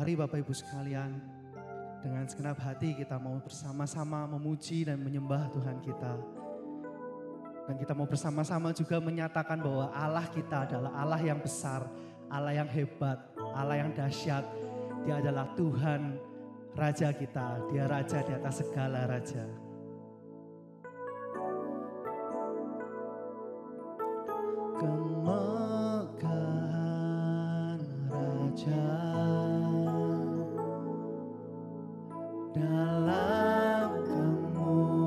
Mari Bapak Ibu sekalian, dengan segenap hati kita mau bersama-sama memuji dan menyembah Tuhan kita. Dan kita mau bersama-sama juga menyatakan bahwa Allah kita adalah Allah yang besar, Allah yang hebat, Allah yang dahsyat. Dia adalah Tuhan, Raja kita, Dia Raja di atas segala raja. Kemegahan Raja dalam kemuliaan,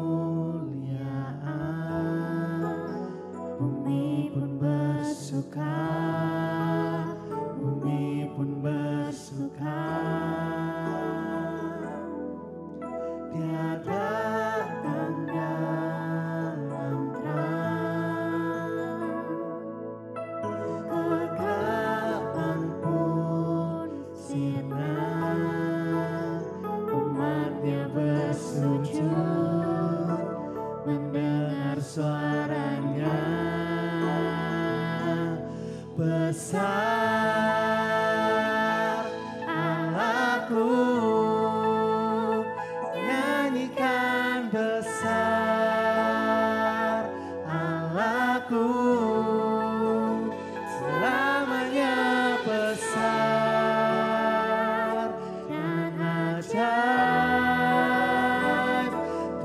bumi pun bersuka, bumi pun bersuka. Dia datang dalam terang, kegelapan pun sinar, umatnya bersujud mendengar suaranya. Besar Allahku, nyanyikan besar Allahku, selamanya besar dan ajaib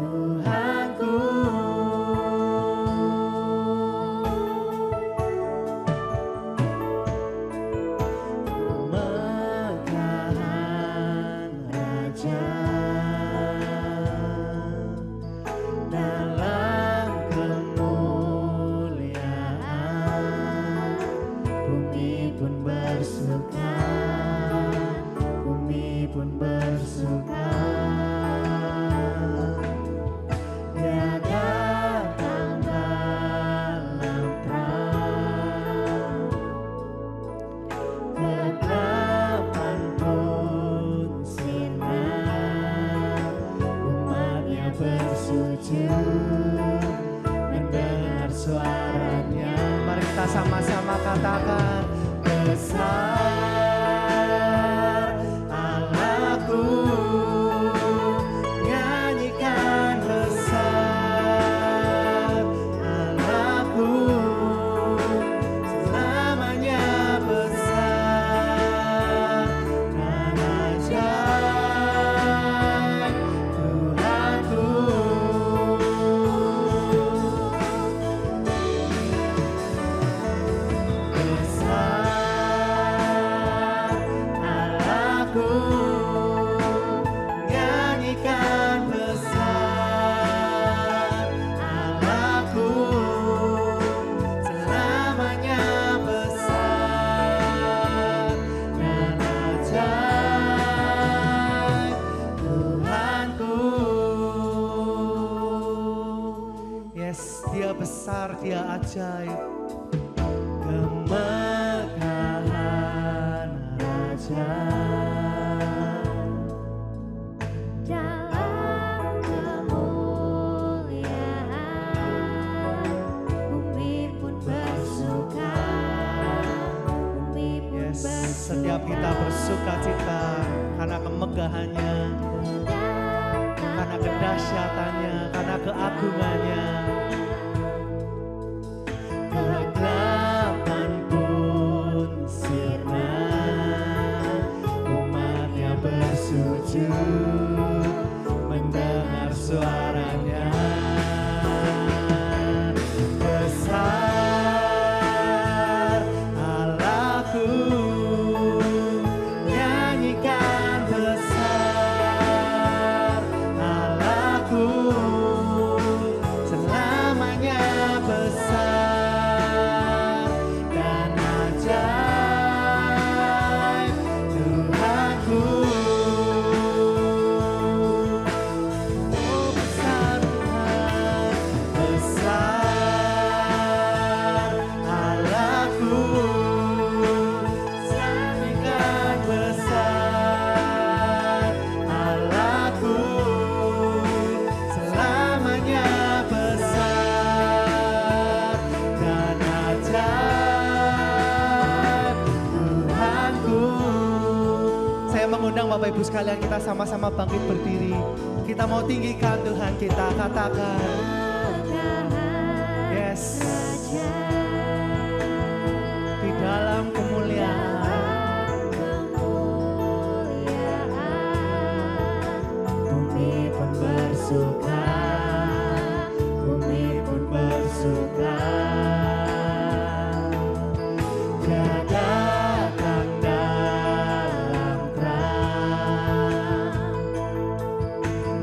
Tuhanku. Kemegahan Raja dalam kemuliaan, bumi pun bersuka, bumi pun bersuka. Dia datang dalam terang, kegelapan pun sinar, umatnya bersujud mendengar suaranya. Mari kita sama-sama katakan, besar Allahku, nyanyikan besar Allahku, selamanya besar dan ajaib Tuhanku. Besar Allahku, nyanyikan besar Allahku, selamanya besar dan ajaib Tuhanku. Yes, Dia besar, Dia ajaib. Kemegahan Raja Dalam kemuliaan, bumi pun bersuka, bumi pun Yes, bersuka. setiap kita bersuka cita karena kemegahannya, karena kedahsyatannya, karena keagungannya. Kegelapan pun sirna, umatnya bersujud mendengar suaranya. Besar Allahku, nyanyikan besar Allahku, selamanya ibu sekalian kita sama-sama bangkit berdiri. Kita mau tinggikan Tuhan kita, katakan. Yes. Di dalam kemuliaan, bumi pun bersuka, bumi pun bersuka. Dia datang dalam terang,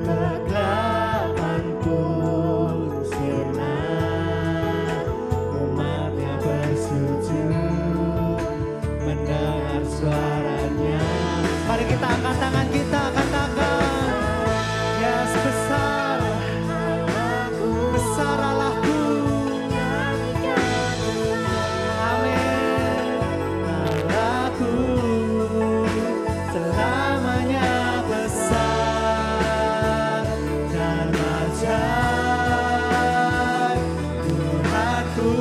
kegelapan pun sirna, umatnya bersujud mendengar suaranya. Mari kita angkat tangan kita, katakan. Yes, besar, besar Allahku. Amin. Allahku selamanya besar dan ajaib, Tuhanku.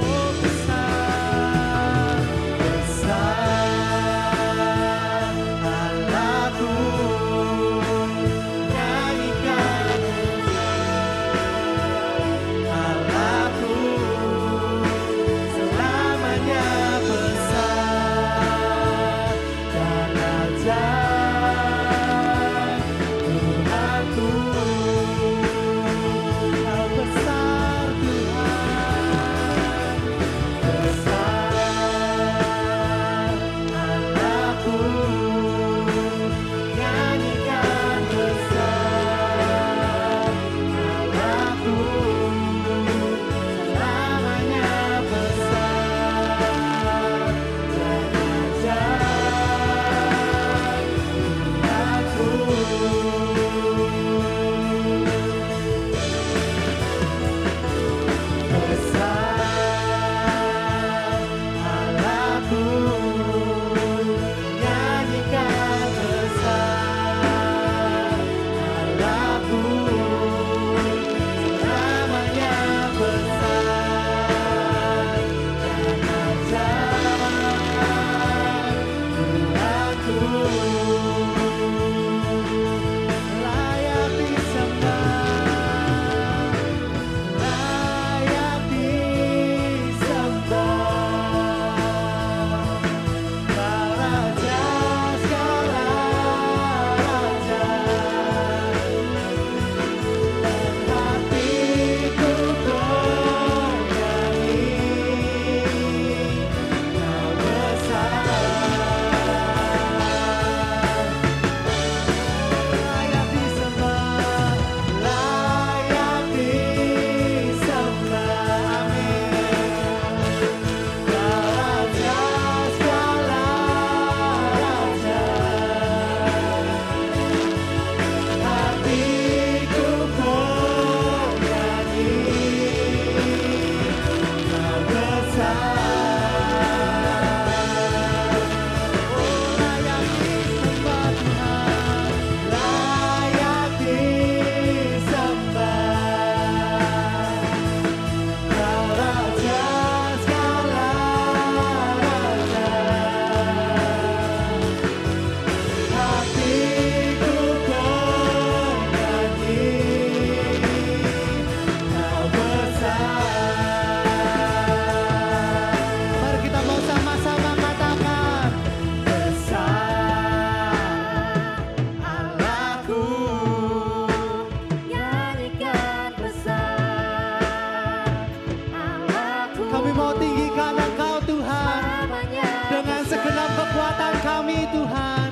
Oh, besar, besar Allahku. Nyanyikan Allahku selamanya besar dan ajaib, Tuhanku. Kau besar Tuhan, besar Allahku. Nyanyikan besar Allahku selamanya besar dan ajaib, Tuhanku. Besar Allahku, nyanyikan besar Allahku, selamanya besar dan ajaib, Tuhanku. Layak disembah, layak disembah, Kau Raja segala raja, dan hatiku bernyanyi, Kau besar. Layak disembah, layak disembah, amin. Kau Raja segala raja, hatiku bernyanyi, Kau besar. Oh, layak disembah Tuhan, layak disembah, Kau Raja segala raja, hatiku bernyanyi, Kau besar. Mari kita mau sama-sama katakan, besar Allahku. Nyanyikan besar Allahku, Kami mau tinggikan Engkau Tuhan, selamanya dengan segenap kekuatan kami Tuhan,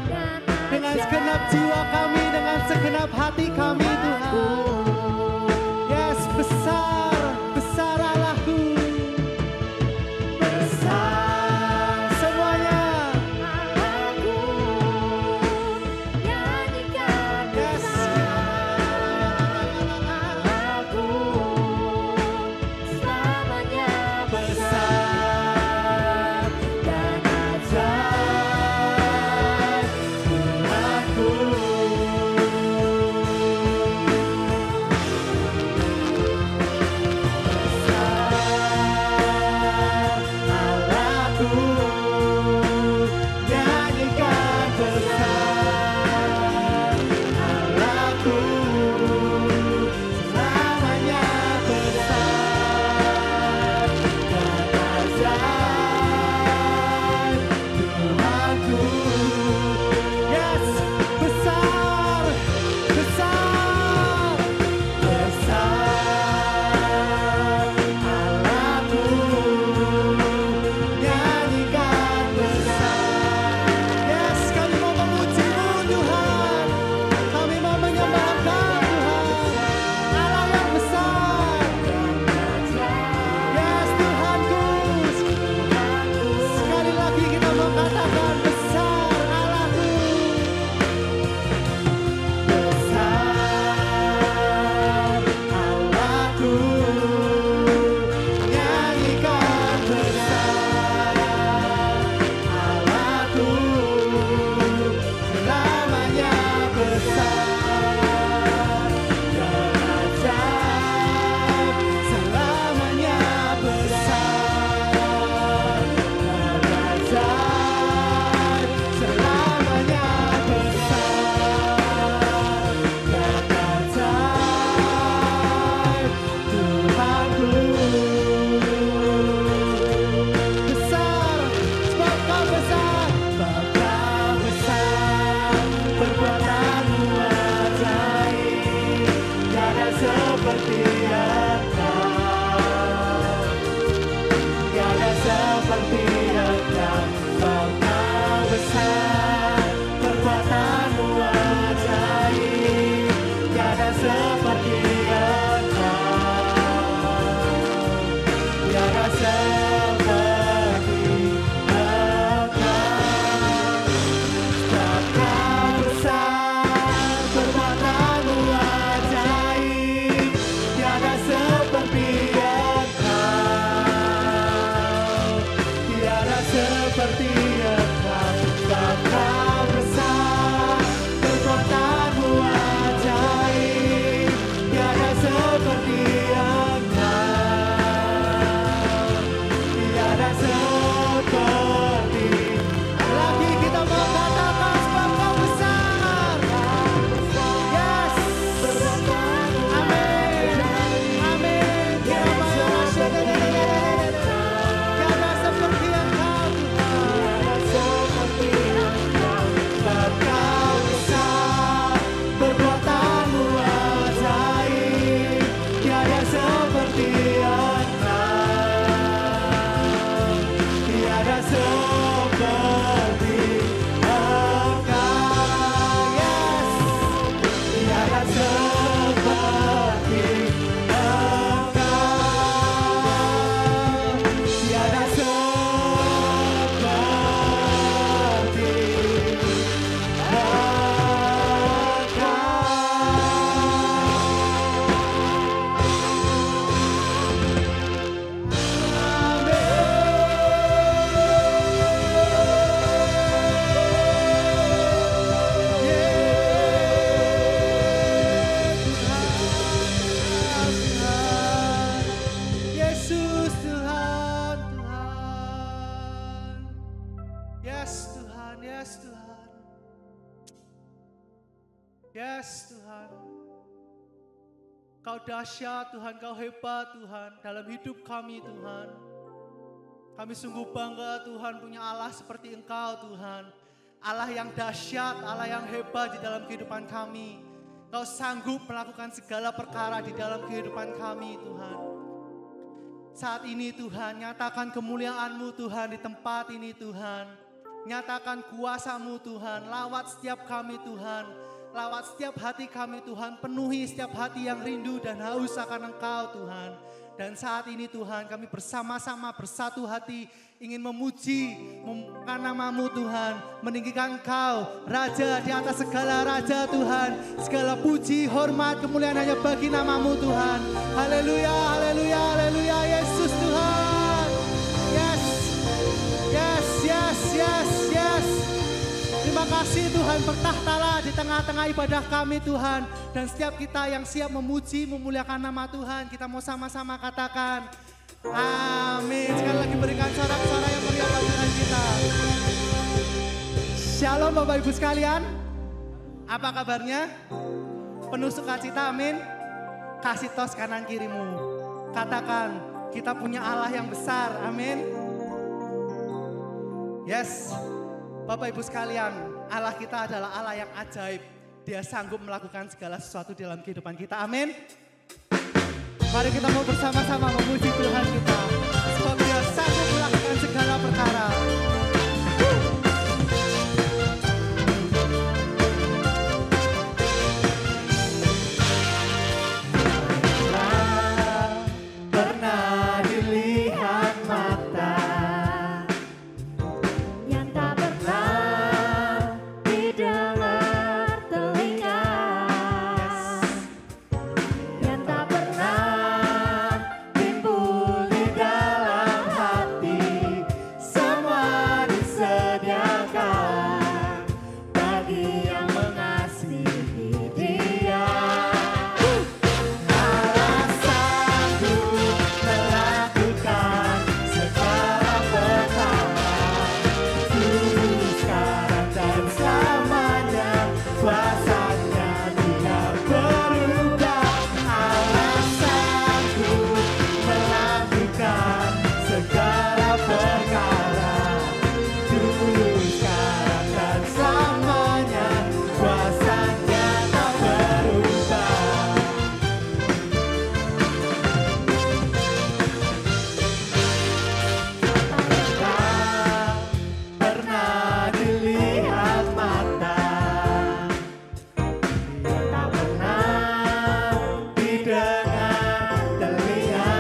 dengan segenap jiwa kami, dengan segenap hati kami Tuhan. Yes, besar, besar Allahku. Besar semuanya. Allahku, nyanyikan Yes. Allahku, selamanya Besar dan ajaib, Tuhanku. Yes Tuhan. Kau dahsyat Tuhan, Kau hebat Tuhan dalam hidup kami Tuhan. Kami sungguh bangga Tuhan punya Allah seperti Engkau Tuhan. Allah yang dahsyat, Allah yang hebat di dalam kehidupan kami. Kau sanggup melakukan segala perkara di dalam kehidupan kami Tuhan. Saat ini Tuhan, nyatakan kemuliaan-Mu Tuhan di tempat ini Tuhan. Nyatakan kuasa-Mu Tuhan, lawat setiap kami Tuhan. Lawat setiap hati kami Tuhan, penuhi setiap hati yang rindu dan haus akan Engkau Tuhan. Dan saat ini Tuhan kami bersama-sama bersatu hati ingin memuji, memuliakan nama-Mu Tuhan. Meninggikan Engkau, Raja di atas segala Raja Tuhan. Segala puji, hormat, kemuliaan hanya bagi nama-Mu Tuhan. Haleluya, haleluya, haleluya Yesus Tuhan. Yes, yes, yes, yes, yes. Terima kasih Tuhan, bertahtalah di tengah-tengah ibadah kami Tuhan. Dan setiap kita yang siap memuji, memuliakan nama Tuhan, kita mau sama-sama katakan amin. Sekali lagi berikan sorak-sorai yang meriah bagi Tuhan kita. Shalom Bapak Ibu sekalian. Apa kabarnya? Penuh sukacita, amin. Kasih tos kanan kirimu. Katakan, kita punya Allah yang besar, amin. Yes. Bapak Ibu sekalian, Allah kita adalah Allah yang ajaib. Dia sanggup melakukan segala sesuatu dalam kehidupan kita. Amin. Mari kita mau bersama-sama memuji Tuhan kita. Sebab Dia sanggup melakukan segala perkara. Pernah dilihat mata yang tak pernah didengar telinga, yang tak pernah timbul di dalam hati, semua disediakan bagi yang mengasihi Dia. Allah sanggup melakukan segala perkara, dulu, sekarang, dan selamanya. Kuasanya tidak berubah. Allah sanggup melakukan segala perkara, dulu, sekarang, dan selamanya. Kuasanya tak berubah. Tak pernah dilihat mata, yang tak pernah didengar telinga,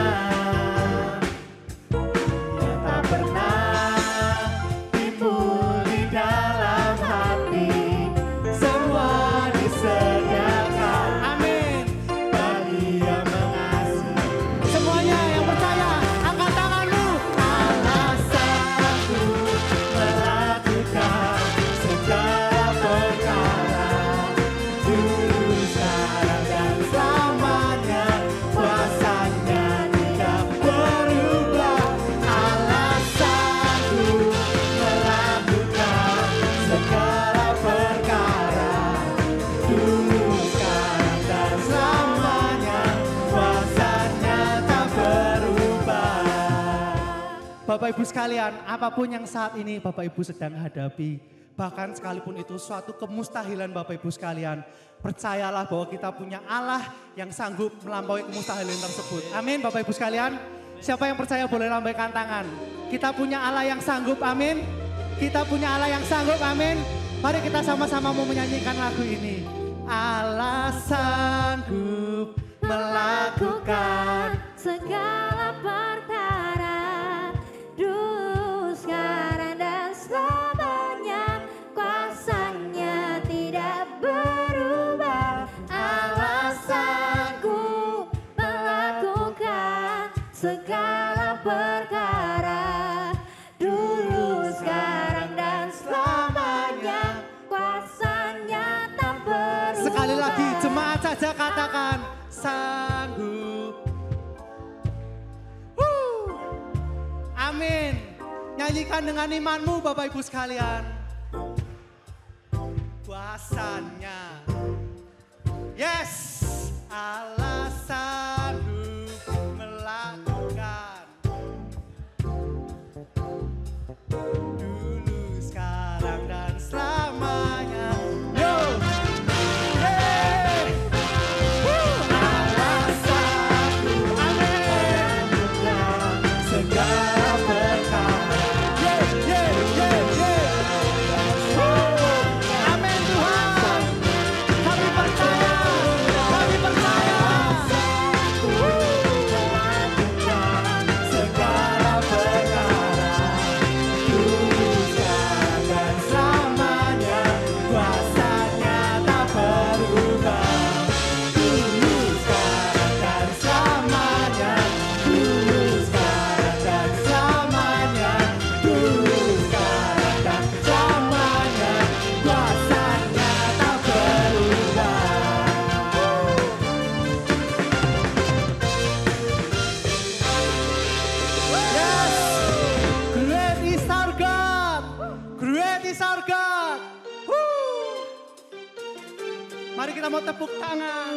yang tak pernah timbul di dalam hati, semua disediakan. Amin. Bagi yang mengasihi. Semuanya yang percaya, angkat tanganmu. Allah sanggup melakukan segala perkara, dulu, sekarang, dan selamanya. Kuasanya tidak berubah. Allah sanggup melakukan segala perkara, dulu, sekarang, dan selamanya. Kuasanya tak berubah. Bapak Ibu sekalian, apapun yang saat ini Bapak Ibu sedang hadapi, bahkan sekalipun itu suatu kemustahilan Bapak Ibu sekalian, percayalah bahwa kita punya Allah yang sanggup melampaui kemustahilan tersebut. Amin Bapak Ibu sekalian. Siapa yang percaya boleh lambaikan tangan. Kita punya Allah yang sanggup, amin. Kita punya Allah yang sanggup, amin. Mari kita sama-sama mau menyanyikan lagu ini. Allah sanggup melakukan segala perkara, dulu, sekarang, dan selamanya. Kuasanya tidak berubah. Allah sanggup melakukan segala perkara, dulu, sekarang, dan selamanya. Kuasanya tak berubah. Sekali lagi jemaat saja katakan sanggup. Amin. Nyanyikan dengan imanmu Bapak Ibu sekalian. Kuasanya Mari kita mau tepuk tangan.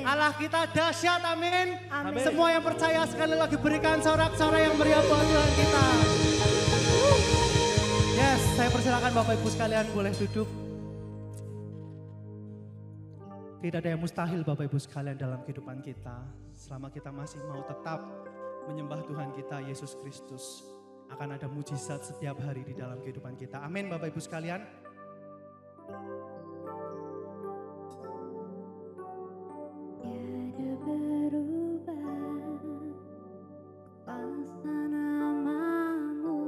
Allah kita dahsyat, amin. Amin. Semua yang percaya sekali lagi berikan sorak-sorai yang meriah buat Tuhan kita. Yes, saya persilakan Bapak Ibu sekalian boleh duduk. Tidak ada yang mustahil Bapak Ibu sekalian dalam kehidupan kita. Selama kita masih mau tetap menyembah Tuhan kita Yesus Kristus, akan ada mujizat setiap hari di dalam kehidupan kita. Amin Bapak Ibu sekalian. Tiada berubah kuasa namamu,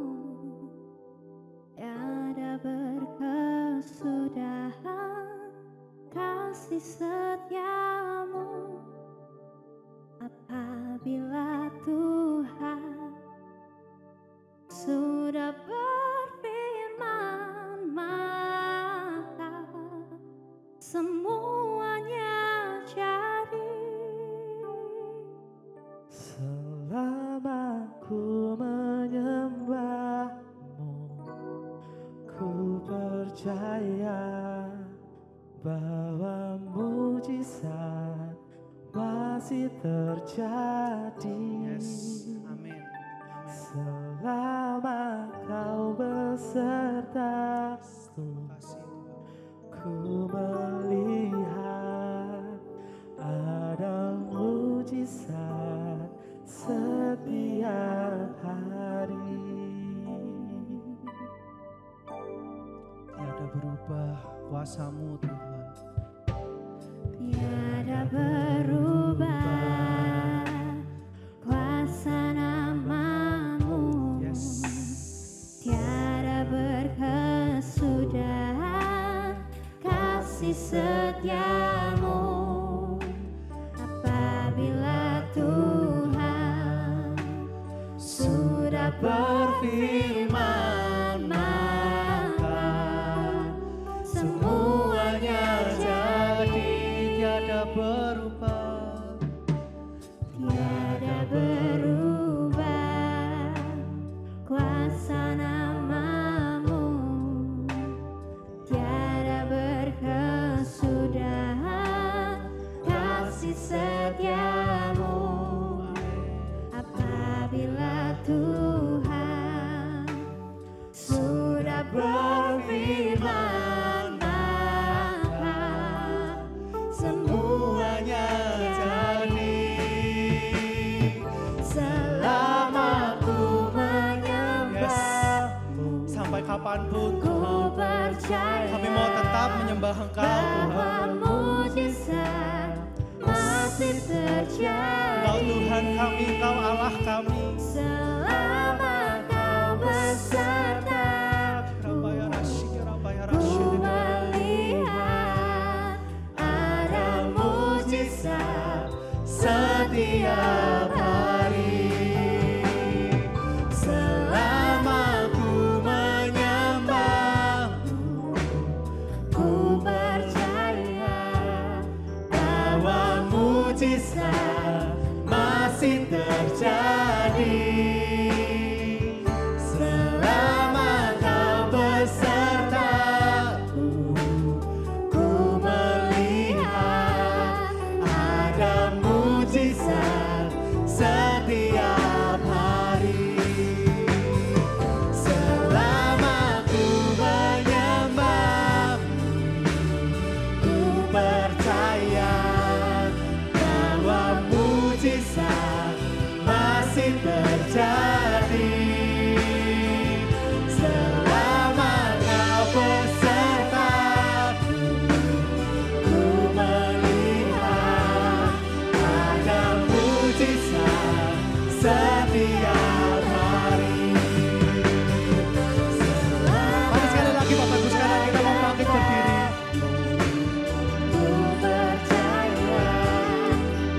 tiada berkesudahan kasih setiamu. Apabila Tuhan sudah berfirman, maka semuanya jadi. Selama ku menyembahmu, ku percaya bahwa mujizat masih terjadi. Yes, amin. Selama kau besertaku, ku melihat ada mujizat setiap hari. Tiada berubah kuasa-Mu Tuhan. Tiada berubah kuasa nama-Mu. Yes. Tiada berkesudahan kasih setia-Mu. Apabila Tuhan sudah berfirman, maka semuanya jadi. Tiada berubah, Tiada berubah kuasa nama-Mu. Tiada berkesudahan kasih setia-Mu. Apabila Tuhan sudah berfirman, maka semuanya jadi. Selama ku menyembah-Mu, sampai kapanpun ku Tuhan, percaya kami mau tetap menyembah Engkau bahwa Tuhan. mujizat masih terjadi. Engkau Tuhan kami, Engkau Allah kami. Selama Kau besertaku, ku melihat ada mujizat setiap hari. Selama ku menyembah-Mu, ku percaya bahwa mujizat masih terjadi. Selama Kau besertaku, ku melihat ada mujizat setiap hari. Selama ku menyembah-Mu, ku percaya bahwa mujizat masih terjadi. Selama Kau besertaku, ku melihat ada mujizat setiap hari. Mari sekali lagi Bapak Ibu sekalian kita mau bangkit berdiri. Ku percaya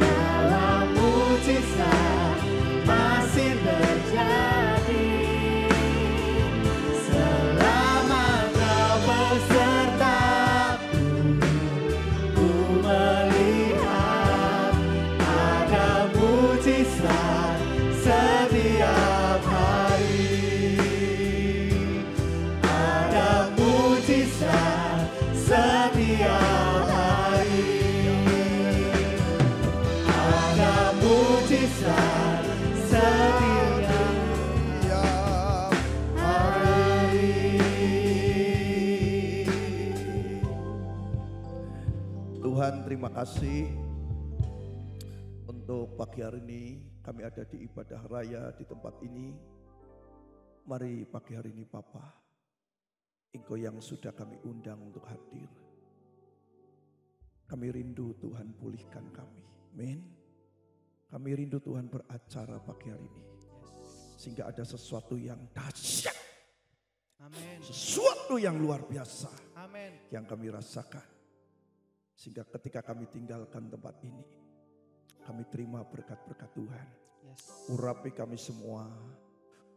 bahwa mujizat masih terjadi. Selama Kau besertaku, ku melihat ada mujizat setiap hari. Ada mujizat setiap hari. Ada mujizat setiap hari. Tuhan, terima kasih untuk pagi hari ini kami ada di ibadah raya di tempat ini. Mari pagi hari ini Bapa, Engkau yang sudah kami undang untuk hadir. Kami rindu Tuhan pulihkan kami. Amin. Kami rindu Tuhan beracara pagi hari ini. Sehingga ada sesuatu yang dahsyat. Amin. Sesuatu yang luar biasa Amin. yang kami rasakan. Sehingga ketika kami tinggalkan tempat ini, kami terima berkat-berkat Tuhan. Yes. Urapi kami semua,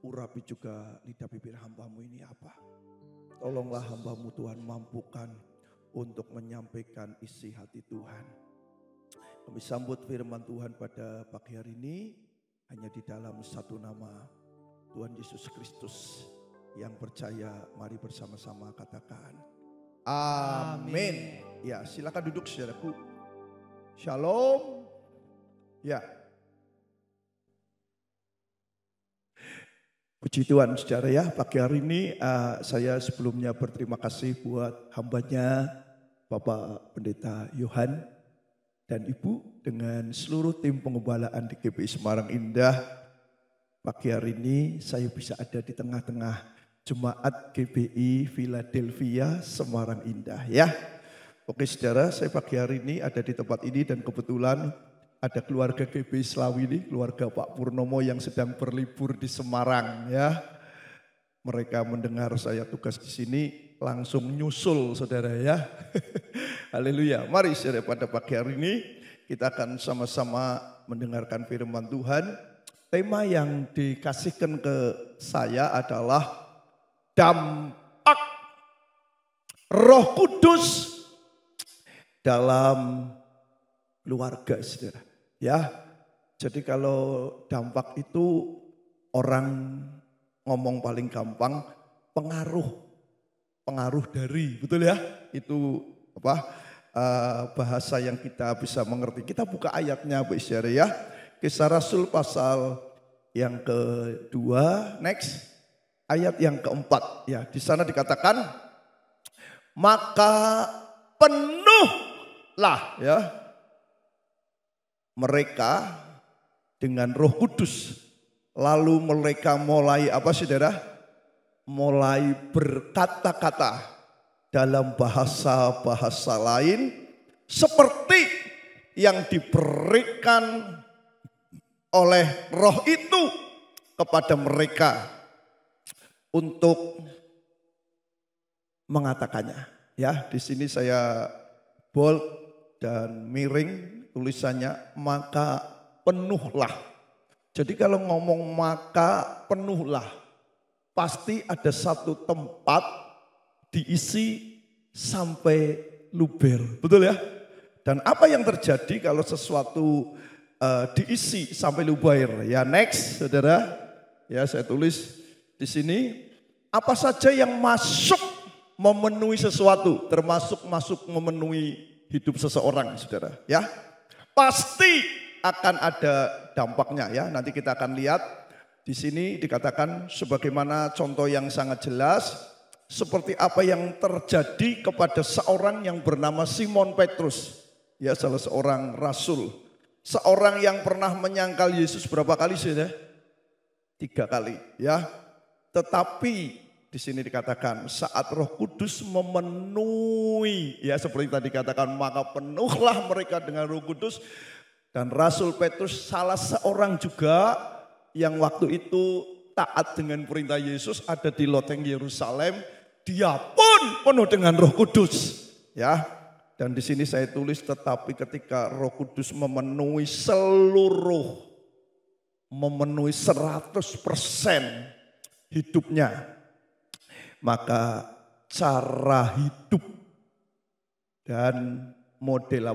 urapi juga lidah bibir hamba-Mu ini apa. Tolonglah hamba-Mu Tuhan, mampukan untuk menyampaikan isi hati Tuhan. Kami sambut firman Tuhan pada pagi hari ini hanya di dalam satu nama, Tuhan Yesus Kristus. Yang percaya mari bersama-sama katakan amin. Ya, silakan duduk saudaraku. Shalom. Ya. Puji Tuhan saudara ya, pagi hari ini saya sebelumnya berterima kasih buat hambanya Bapak Pendeta Yohan dan Ibu dengan seluruh tim pengembalaan di GPI Semarang Indah. Pagi hari ini saya bisa ada di tengah-tengah Jemaat GPI Philadelphia Semarang Indah ya. Oke saudara, saya pagi hari ini ada di tempat ini dan kebetulan ada keluarga GPI Slawi ini, keluarga Pak Purnomo yang sedang berlibur di Semarang ya. Mereka mendengar saya tugas di sini langsung nyusul saudara ya. Haleluya. Mari saudara pada pagi hari ini kita akan sama-sama mendengarkan firman Tuhan. Tema yang dikasihkan ke saya adalah dampak Roh Kudus dalam keluarga saudara. Ya, jadi kalau dampak itu orang ngomong paling gampang pengaruh dari, betul ya? Itu bahasa yang kita bisa mengerti. Kita buka ayatnya Bu saudara ya. Kisah Rasul pasal yang kedua, next ayat yang keempat ya. Di sana dikatakan maka penuhlah ya mereka dengan Roh Kudus. Lalu mereka mulai apa saudara? Mulai berkata-kata dalam bahasa-bahasa lain seperti yang diberikan oleh Roh itu kepada mereka untuk mengatakannya. Ya, di sini saya bold dan miring tulisannya maka penuhlah. Jadi kalau ngomong maka penuhlah, pasti ada satu tempat diisi sampai luber, betul ya? Dan apa yang terjadi kalau sesuatu diisi sampai luber? Ya next, saudara. Ya saya tulis di sini apa saja yang masuk memenuhi sesuatu, termasuk masuk memenuhi hidup seseorang, saudara. Ya. Pasti akan ada dampaknya ya. Nanti kita akan lihat di sini dikatakan sebagaimana contoh yang sangat jelas seperti apa yang terjadi kepada seorang yang bernama Simon Petrus. Ya, salah seorang rasul. Seorang yang pernah menyangkal Yesus berapa kali sudah? 3 kali ya. Tetapi di sini dikatakan saat Roh Kudus memenuhi, ya seperti tadi katakan maka penuhlah mereka dengan Roh Kudus. Dan Rasul Petrus salah seorang juga yang waktu itu taat dengan perintah Yesus ada di loteng Yerusalem. Dia pun penuh dengan Roh Kudus, ya. Dan di sini saya tulis tetapi ketika Roh Kudus memenuhi 100% hidupnya, maka cara hidup dan model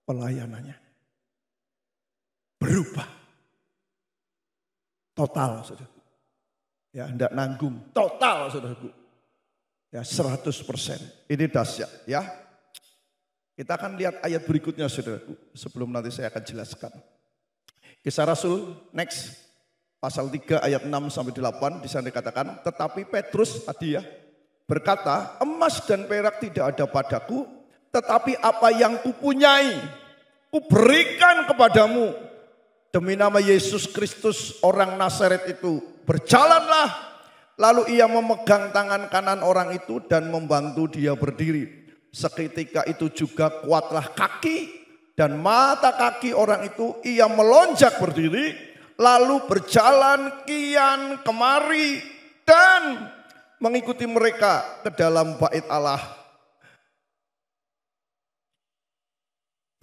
pelayanannya berubah total, saudaraku. Ya, hendak nanggung total, saudaraku. Ya, 100%. Ini dahsyat, ya. Kita akan lihat ayat berikutnya, saudaraku. Sebelum nanti saya akan jelaskan. Kisah Rasul, next. Pasal 3 ayat 6 sampai 8 di sana dikatakan, tetapi Petrus tadi ya berkata, emas dan perak tidak ada padaku, tetapi apa yang kupunyai, kuberikan kepadamu. Demi nama Yesus Kristus orang Nazaret itu, berjalanlah. Lalu ia memegang tangan kanan orang itu dan membantu dia berdiri. Seketika itu juga kuatlah kaki dan mata kaki orang itu, ia melonjak berdiri. Lalu berjalan kian kemari dan mengikuti mereka ke dalam bait Allah.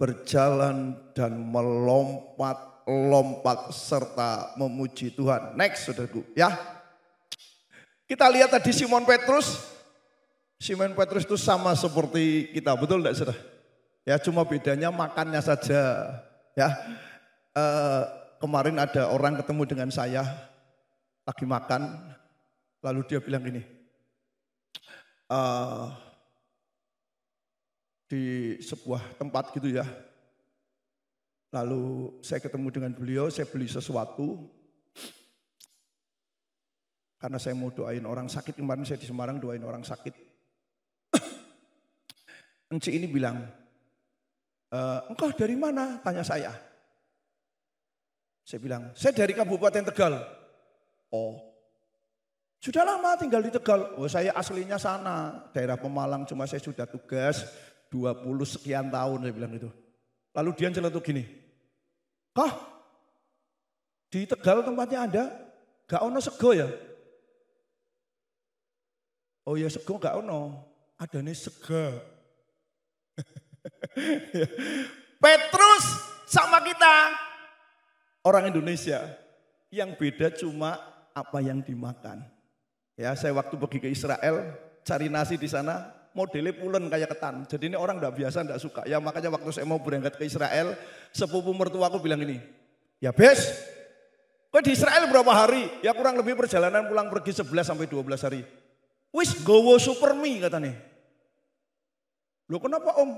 Berjalan dan melompat serta memuji Tuhan. Next, saudaraku, ya. Kita lihat tadi Simon Petrus. Simon Petrus itu sama seperti kita, betul enggak, saudara? Ya, cuma bedanya makannya saja. Ya, kemarin ada orang ketemu dengan saya lagi makan. Lalu dia bilang gini, di sebuah tempat gitu ya. Lalu saya ketemu dengan beliau, saya beli sesuatu. Karena saya mau doain orang sakit, kemarin saya di Semarang doain orang sakit. Enci ini bilang, engkau dari mana? Tanya saya. Saya bilang, saya dari Kabupaten Tegal. Oh, sudah lama tinggal di Tegal. Oh, saya aslinya sana, daerah Pemalang, cuma saya sudah tugas 20 sekian tahun, saya bilang gitu. Lalu dia nyeletuk gini, kah? Di Tegal tempatnya Anda, gak ono sego ya? Oh ya sego gak ono, adanya sega. Petrus sama kita, orang Indonesia, yang beda cuma apa yang dimakan. Ya, saya waktu pergi ke Israel, cari nasi di sana, modelnya pulen kayak ketan. Jadi ini orang enggak biasa, enggak suka. Ya makanya waktu saya mau berangkat ke Israel, sepupu mertuaku bilang ini, ya Bes, kok di Israel berapa hari? Ya kurang lebih perjalanan pulang pergi 11 sampai 12 hari. Wis gowo super mie katanya. Loh kenapa om?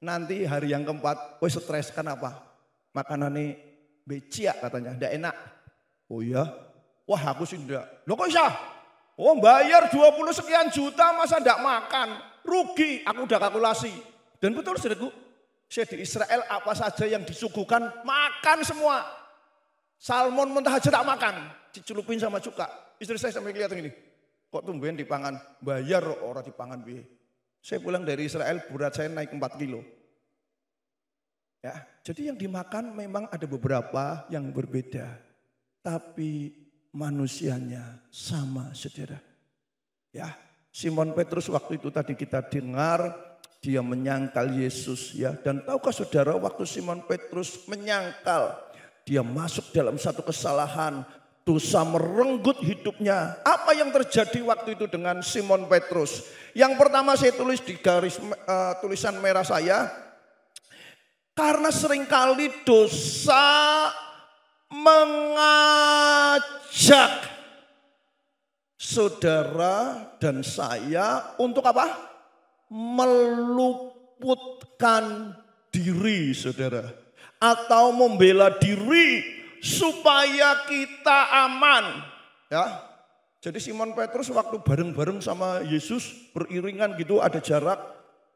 Nanti hari yang keempat, wis stres kenapa? Makanannya becek katanya, enggak enak. Oh iya? Wah aku sih enggak. Loh kok bisa? Oh bayar 20 sekian juta masa enggak makan? Rugi, aku udah kalkulasi. Dan betul saudaraku, saya di Israel apa saja yang disuguhkan, makan semua. Salmon mentah aja tak makan, dicelupin sama cuka. Istri saya sampai kelihatan ini. Kok tumben dipangan, bayar orang dipangan biaya. Saya pulang dari Israel, berat saya naik 4 kilo. Ya, jadi yang dimakan memang ada beberapa yang berbeda. Tapi manusianya sama saudara. Ya, Simon Petrus waktu itu tadi kita dengar, dia menyangkal Yesus ya. Dan tahukah saudara waktu Simon Petrus menyangkal, dia masuk dalam satu kesalahan, dosa merenggut hidupnya. Apa yang terjadi waktu itu dengan Simon Petrus? Yang pertama saya tulis di garis tulisan merah saya. Karena seringkali dosa mengajak saudara dan saya untuk apa? Meluputkan diri saudara. Atau membela diri supaya kita aman. Ya. Jadi Simon Petrus waktu bareng-bareng sama Yesus beriringan gitu ada jarak.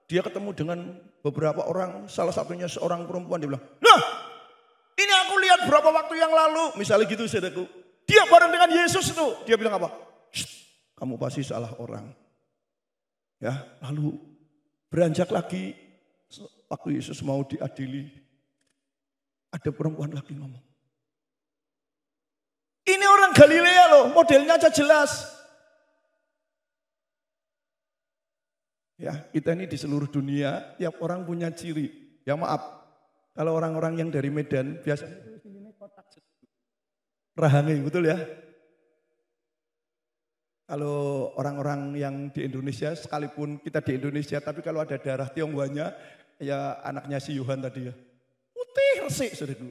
Dia ketemu dengan beberapa orang, salah satunya seorang perempuan. Dia bilang, nah ini aku lihat berapa waktu yang lalu. Misalnya gitu saudaraku. Dia bareng dengan Yesus itu. Dia bilang apa? Kamu pasti salah orang. Ya, lalu beranjak lagi waktu Yesus mau diadili. Ada perempuan lagi ngomong. Ini orang Galilea loh, modelnya aja jelas. Ya, kita ini di seluruh dunia, tiap orang punya ciri. Ya maaf, kalau orang-orang yang dari Medan, biasanya itu sini kotak. Rahange, betul ya? Kalau orang-orang yang di Indonesia, sekalipun kita di Indonesia, tapi kalau ada darah Tionghoanya, ya anaknya si Yohan tadi ya. Putih resik, saudaraku.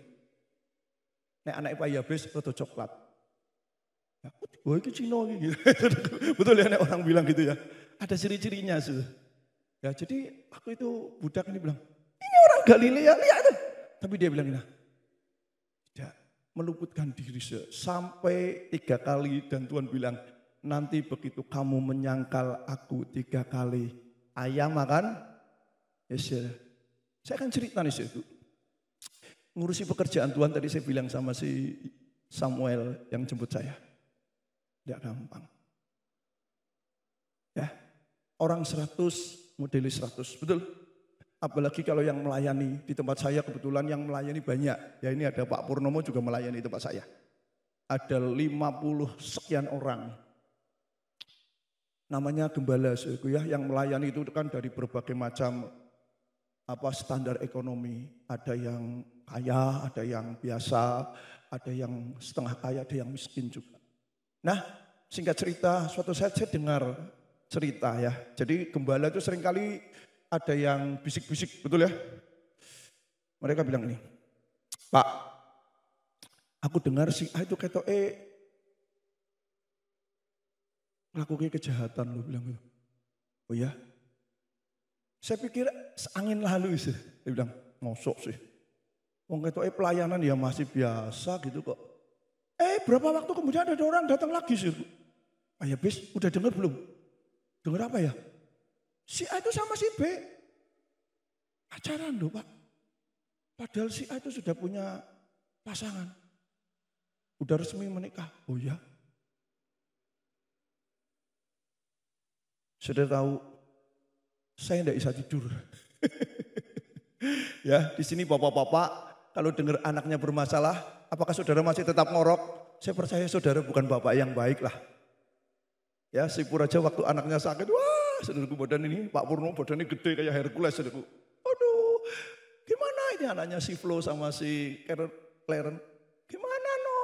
Nek anak Pak Yabes, rada coklat. Ya, wah itu Cina gitu. Betul ya nek orang bilang gitu ya. Ada ciri-cirinya sih. Ya jadi waktu itu budak ini bilang, ini orang Galilea, lihat. Tapi dia bilang, nah, tidak meluputkan diri sampai 3 kali dan Tuhan bilang, nanti begitu kamu menyangkal aku 3 kali, ayam makan, yes, ya. Saya akan cerita nih itu. Ngurusi pekerjaan Tuhan tadi saya bilang sama si Samuel yang jemput saya. Tidak gampang. Ya, orang 100, modeli 100, betul? Apalagi kalau yang melayani di tempat saya kebetulan yang melayani banyak. Ya ini ada Pak Purnomo juga melayani di tempat saya. Ada 50 sekian orang. Namanya gembala ya, yang melayani itu kan dari berbagai macam standar ekonomi. Ada yang kaya, ada yang biasa, ada yang setengah kaya, ada yang miskin juga. Nah, singkat cerita, suatu saat saya dengar cerita ya. Jadi gembala itu seringkali ada yang bisik-bisik, betul ya? Mereka bilang ini, Pak, aku dengar si A itu ngelakuin kejahatan lu bilang gitu. Oh ya? Saya pikir angin lalu sih. Dia bilang, ngosok sih. Wong ketoknya pelayanan ya masih biasa gitu kok. Berapa waktu kemudian ada orang datang lagi sih. Ya bis, udah dengar belum? Dengar apa ya? Si A itu sama si B. Pacaran loh Pak. Padahal si A itu sudah punya pasangan. Udah resmi menikah. Oh ya? Sudah tahu, saya tidak bisa tidur. Ya, di sini bapak-bapak kalau dengar anaknya bermasalah, apakah saudara masih tetap ngorok? Saya percaya saudara bukan bapak yang baik lah. Ya, Sipur aja waktu anaknya sakit, wah saudaraku badan ini, Pak Purno badannya gede kayak Hercules saudaraku. Aduh, gimana ini anaknya si Flo sama si Claren? Gimana no?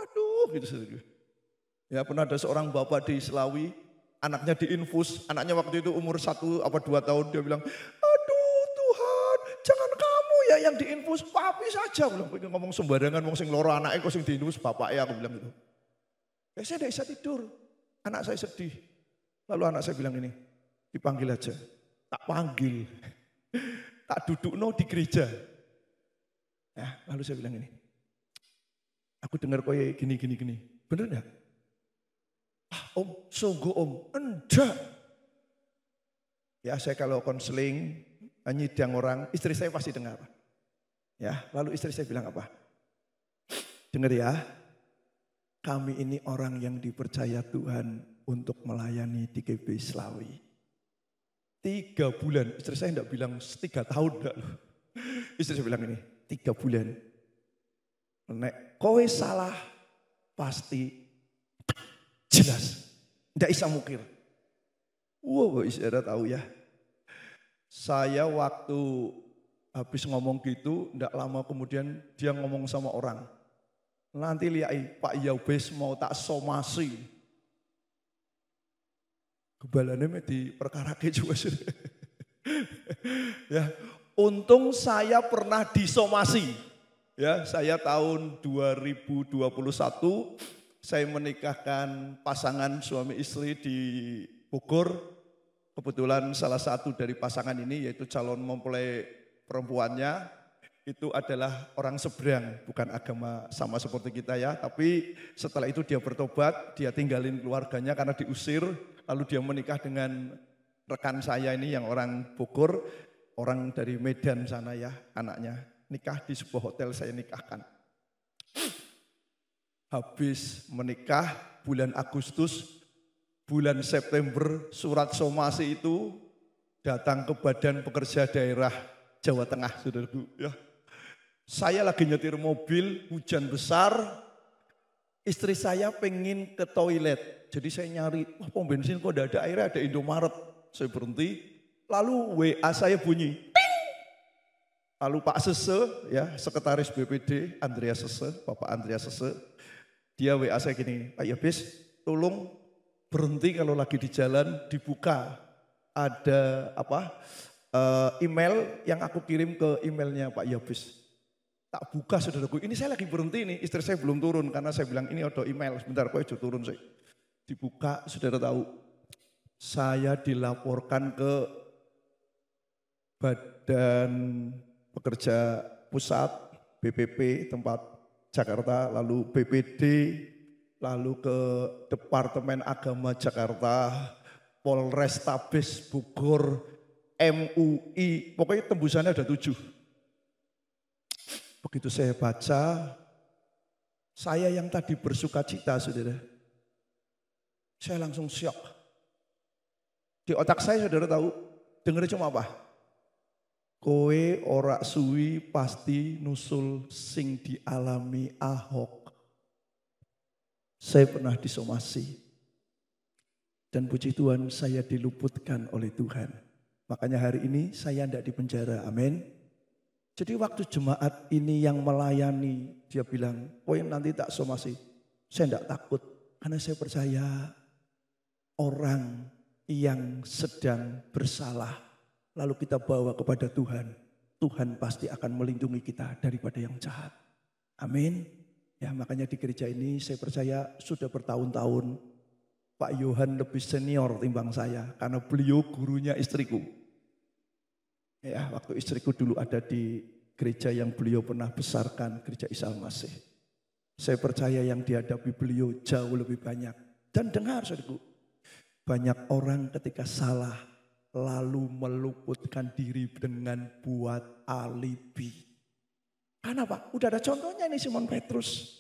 Aduh, gitu saudaraku. Ya, pernah ada seorang bapak di Selawi, anaknya diinfus, anaknya waktu itu umur 1 apa 2 tahun, dia bilang, aduh Tuhan, jangan kamu ya yang diinfus, papi saja. Bilang, ngomong sembarangan, ngomong sing loro anaknya kok sing diinfus, bapaknya aku bilang gitu. Ya saya tidak bisa tidur, anak saya sedih. Lalu anak saya bilang ini, dipanggil aja. Tak panggil, tak duduk di gereja. Ya, lalu saya bilang ini, aku dengar kau gini. Bener enggak? Om, sungguh om, enggak. Ya saya kalau konseling, nyidang orang, istri saya pasti dengar. Ya, lalu istri saya bilang apa? Dengar ya, kami ini orang yang dipercaya Tuhan untuk melayani di GB Selawi. 3 bulan, istri saya enggak bilang 3 tahun enggak loh. Istri saya bilang ini, 3 bulan. Nek kowe salah, pasti jelas, tidak bisa mukir. Wow, saudara tahu ya. Saya waktu habis ngomong gitu, tidak lama kemudian dia ngomong sama orang. Nanti lihat Pak Yaubes mau tak somasi. Kebalannya di perkara juga sudah. Ya, untung saya pernah disomasi. Ya, saya tahun 2021 saya menikahkan pasangan suami istri di Bogor. Kebetulan salah satu dari pasangan ini yaitu calon mempelai perempuannya itu adalah orang seberang, bukan agama sama seperti kita ya. Tapi setelah itu dia bertobat, dia tinggalin keluarganya karena diusir. Lalu dia menikah dengan rekan saya ini yang orang Bogor, orang dari Medan sana ya anaknya. Nikah di sebuah hotel saya nikahkan. Habis menikah bulan Agustus, bulan September surat somasi itu datang ke Badan Pekerja Daerah Jawa Tengah, saudaraku. Ya. Saya lagi nyetir mobil, hujan besar, istri saya pengen ke toilet. Jadi saya nyari, wah pom bensin kok ada airnya, ada Indomaret. Saya berhenti, lalu WA saya bunyi. Lalu Pak Sese, ya sekretaris BPD, Andreas Sese, Bapak Andreas Sese, dia WA saya gini, Pak Yabes, tolong berhenti kalau lagi di jalan dibuka. Ada email yang aku kirim ke emailnya Pak Yabes. Tak buka saudaraku, ini saya lagi berhenti nih, istri saya belum turun karena saya bilang ini ada email, sebentar kok turun saya. Dibuka, saudara tahu, saya dilaporkan ke Badan Pekerja Pusat, BPP tempat Jakarta, lalu BPD, lalu ke Departemen Agama Jakarta, Polrestabes Bogor, MUI, pokoknya tembusannya ada 7. Begitu saya baca, saya yang tadi bersuka cita saudara, saya langsung syok. Di otak saya saudara tahu, dengar cuma apa? Kowe ora suwi pasti nusul sing dialami Ahok. Saya pernah disomasi. Dan puji Tuhan saya diluputkan oleh Tuhan. Makanya hari ini saya tidak dipenjara, amin. Jadi waktu jemaat ini yang melayani, dia bilang, kowe nanti tak somasi. Saya tidak takut, karena saya percaya orang yang sedang bersalah lalu kita bawa kepada Tuhan, Tuhan pasti akan melindungi kita daripada yang jahat. Amin. Ya makanya di gereja ini saya percaya sudah bertahun-tahun Pak Yohan lebih senior timbang saya karena beliau gurunya istriku. Ya, waktu istriku dulu ada di gereja yang beliau pernah besarkan, Gereja Isa Al-Masih. Saya percaya yang dihadapi beliau jauh lebih banyak. Dan dengar saudaraku, banyak orang ketika salah lalu meluputkan diri dengan buat alibi. Karena apa? Udah ada contohnya nih Simon Petrus.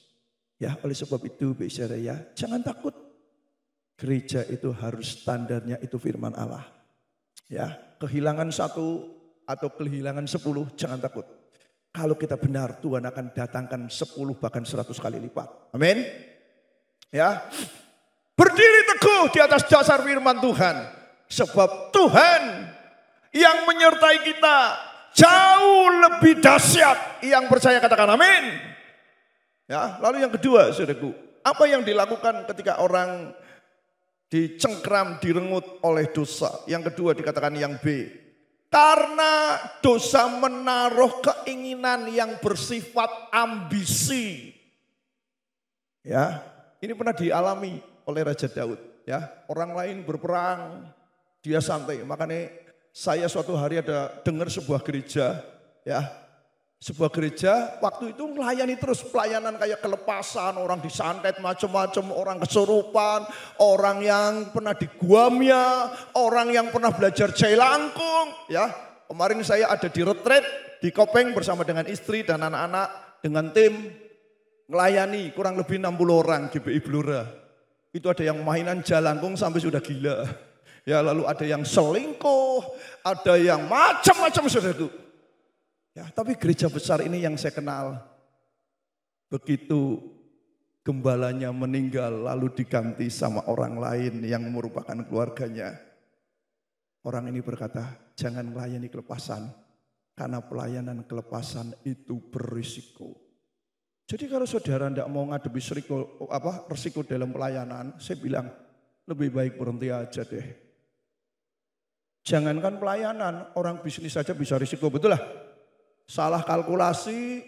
Ya, oleh sebab itu bicara ya, jangan takut. Gereja itu harus standarnya itu firman Allah. Ya, kehilangan 1 atau kehilangan 10 jangan takut. Kalau kita benar Tuhan akan datangkan 10 bahkan 100 kali lipat. Amin. Ya. Berdiri teguh di atas dasar firman Tuhan. Sebab Tuhan yang menyertai kita jauh lebih dahsyat. Yang percaya katakan amin. Ya, lalu yang kedua saudaraku, apa yang dilakukan ketika orang dicengkram, direngut oleh dosa? Yang kedua dikatakan yang B. Karena dosa menaruh keinginan yang bersifat ambisi. Ya, ini pernah dialami oleh Raja Daud. Ya, orang lain berperang, dia santai. Makanya saya suatu hari ada dengar sebuah gereja, ya, sebuah gereja waktu itu melayani terus pelayanan kayak kelepasan, orang disantet macam-macam, orang kesurupan, orang yang pernah di guamnya, orang yang pernah belajar jailangkung, ya. Kemarin saya ada di retret di Kopeng bersama dengan istri dan anak-anak dengan tim melayani kurang lebih 60 orang GBI Blora. Itu ada yang mainan jalangkung sampai sudah gila. Ya, lalu ada yang selingkuh, ada yang macam-macam saudaraku. Ya, tapi gereja besar ini yang saya kenal, begitu gembalanya meninggal lalu diganti sama orang lain yang merupakan keluarganya. Orang ini berkata, jangan melayani kelepasan, karena pelayanan kelepasan itu berisiko. Jadi kalau saudara tidak mau ngadepi risiko dalam pelayanan, saya bilang lebih baik berhenti aja deh. Jangankan pelayanan, orang bisnis saja bisa risiko, betul lah. Salah kalkulasi,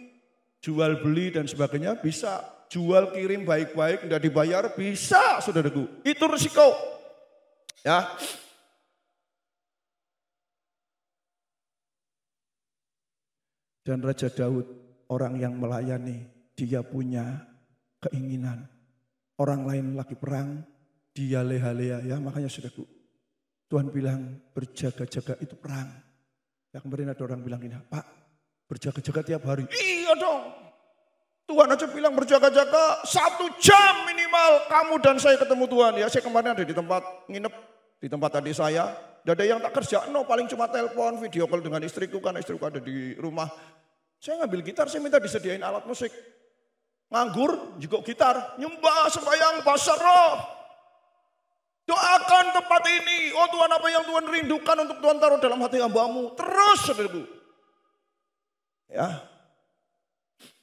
jual beli dan sebagainya bisa. Jual kirim baik-baik, tidak dibayar bisa saudaraku. Itu risiko. Ya. Dan Raja Daud, orang yang melayani, dia punya keinginan. Orang lain lagi perang, dia leha-leha, ya. Makanya saudaraku, Tuhan bilang berjaga-jaga itu perang. Ya, kemarin ada orang bilang ini, Pak, berjaga-jaga tiap hari. Iya dong. Tuhan aja bilang berjaga-jaga 1 jam minimal kamu dan saya ketemu Tuhan. Ya, saya kemarin ada di tempat nginep, di tempat adik saya. Tidak ada yang tak kerja, paling cuma telepon, video call dengan istriku karena istriku ada di rumah. Saya ngambil gitar, saya minta disediain alat musik. Nganggur, juga gitar, nyembah, sembahyang, pasar roh. Doakan tempat ini. Oh Tuhan, apa yang Tuhan rindukan untuk Tuhan taruh dalam hati hambamu. Terus saudaraku. Ya,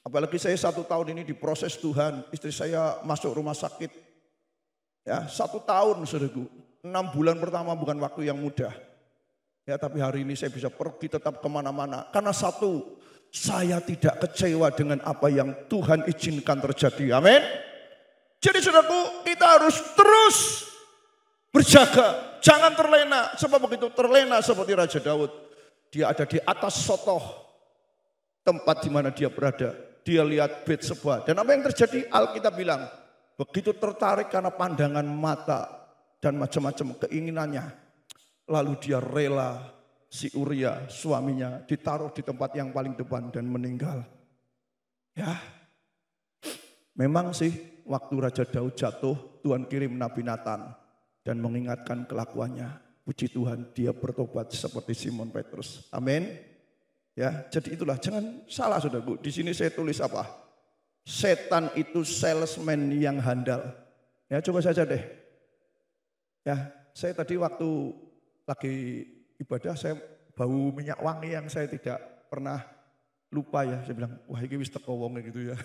apalagi saya 1 tahun ini diproses Tuhan, istri saya masuk rumah sakit. Ya, 1 tahun saudaraku, 6 bulan pertama bukan waktu yang mudah. Ya, tapi hari ini saya bisa pergi tetap kemana-mana. Karena satu, saya tidak kecewa dengan apa yang Tuhan izinkan terjadi. Amin. Jadi saudaraku, kita harus terus berjaga, jangan terlena. Sebab begitu terlena seperti Raja Daud, dia ada di atas sotoh. Tempat di mana dia berada, dia lihat Betseba. Dan apa yang terjadi? Alkitab bilang, begitu tertarik karena pandangan mata dan macam-macam keinginannya. Lalu dia rela si Uria, suaminya, ditaruh di tempat yang paling depan dan meninggal. Ya, memang sih waktu Raja Daud jatuh, Tuhan kirim Nabi Nathan dan mengingatkan kelakuannya. Puji Tuhan, dia bertobat seperti Simon Petrus. Amin. Ya, jadi itulah, jangan salah saudaraku. Di sini saya tulis apa? Setan itu salesman yang handal. Ya, coba saja deh. Ya, saya tadi waktu lagi ibadah, saya bau minyak wangi yang saya tidak pernah lupa ya. Saya bilang, wah ini wis teko wonge gitu ya.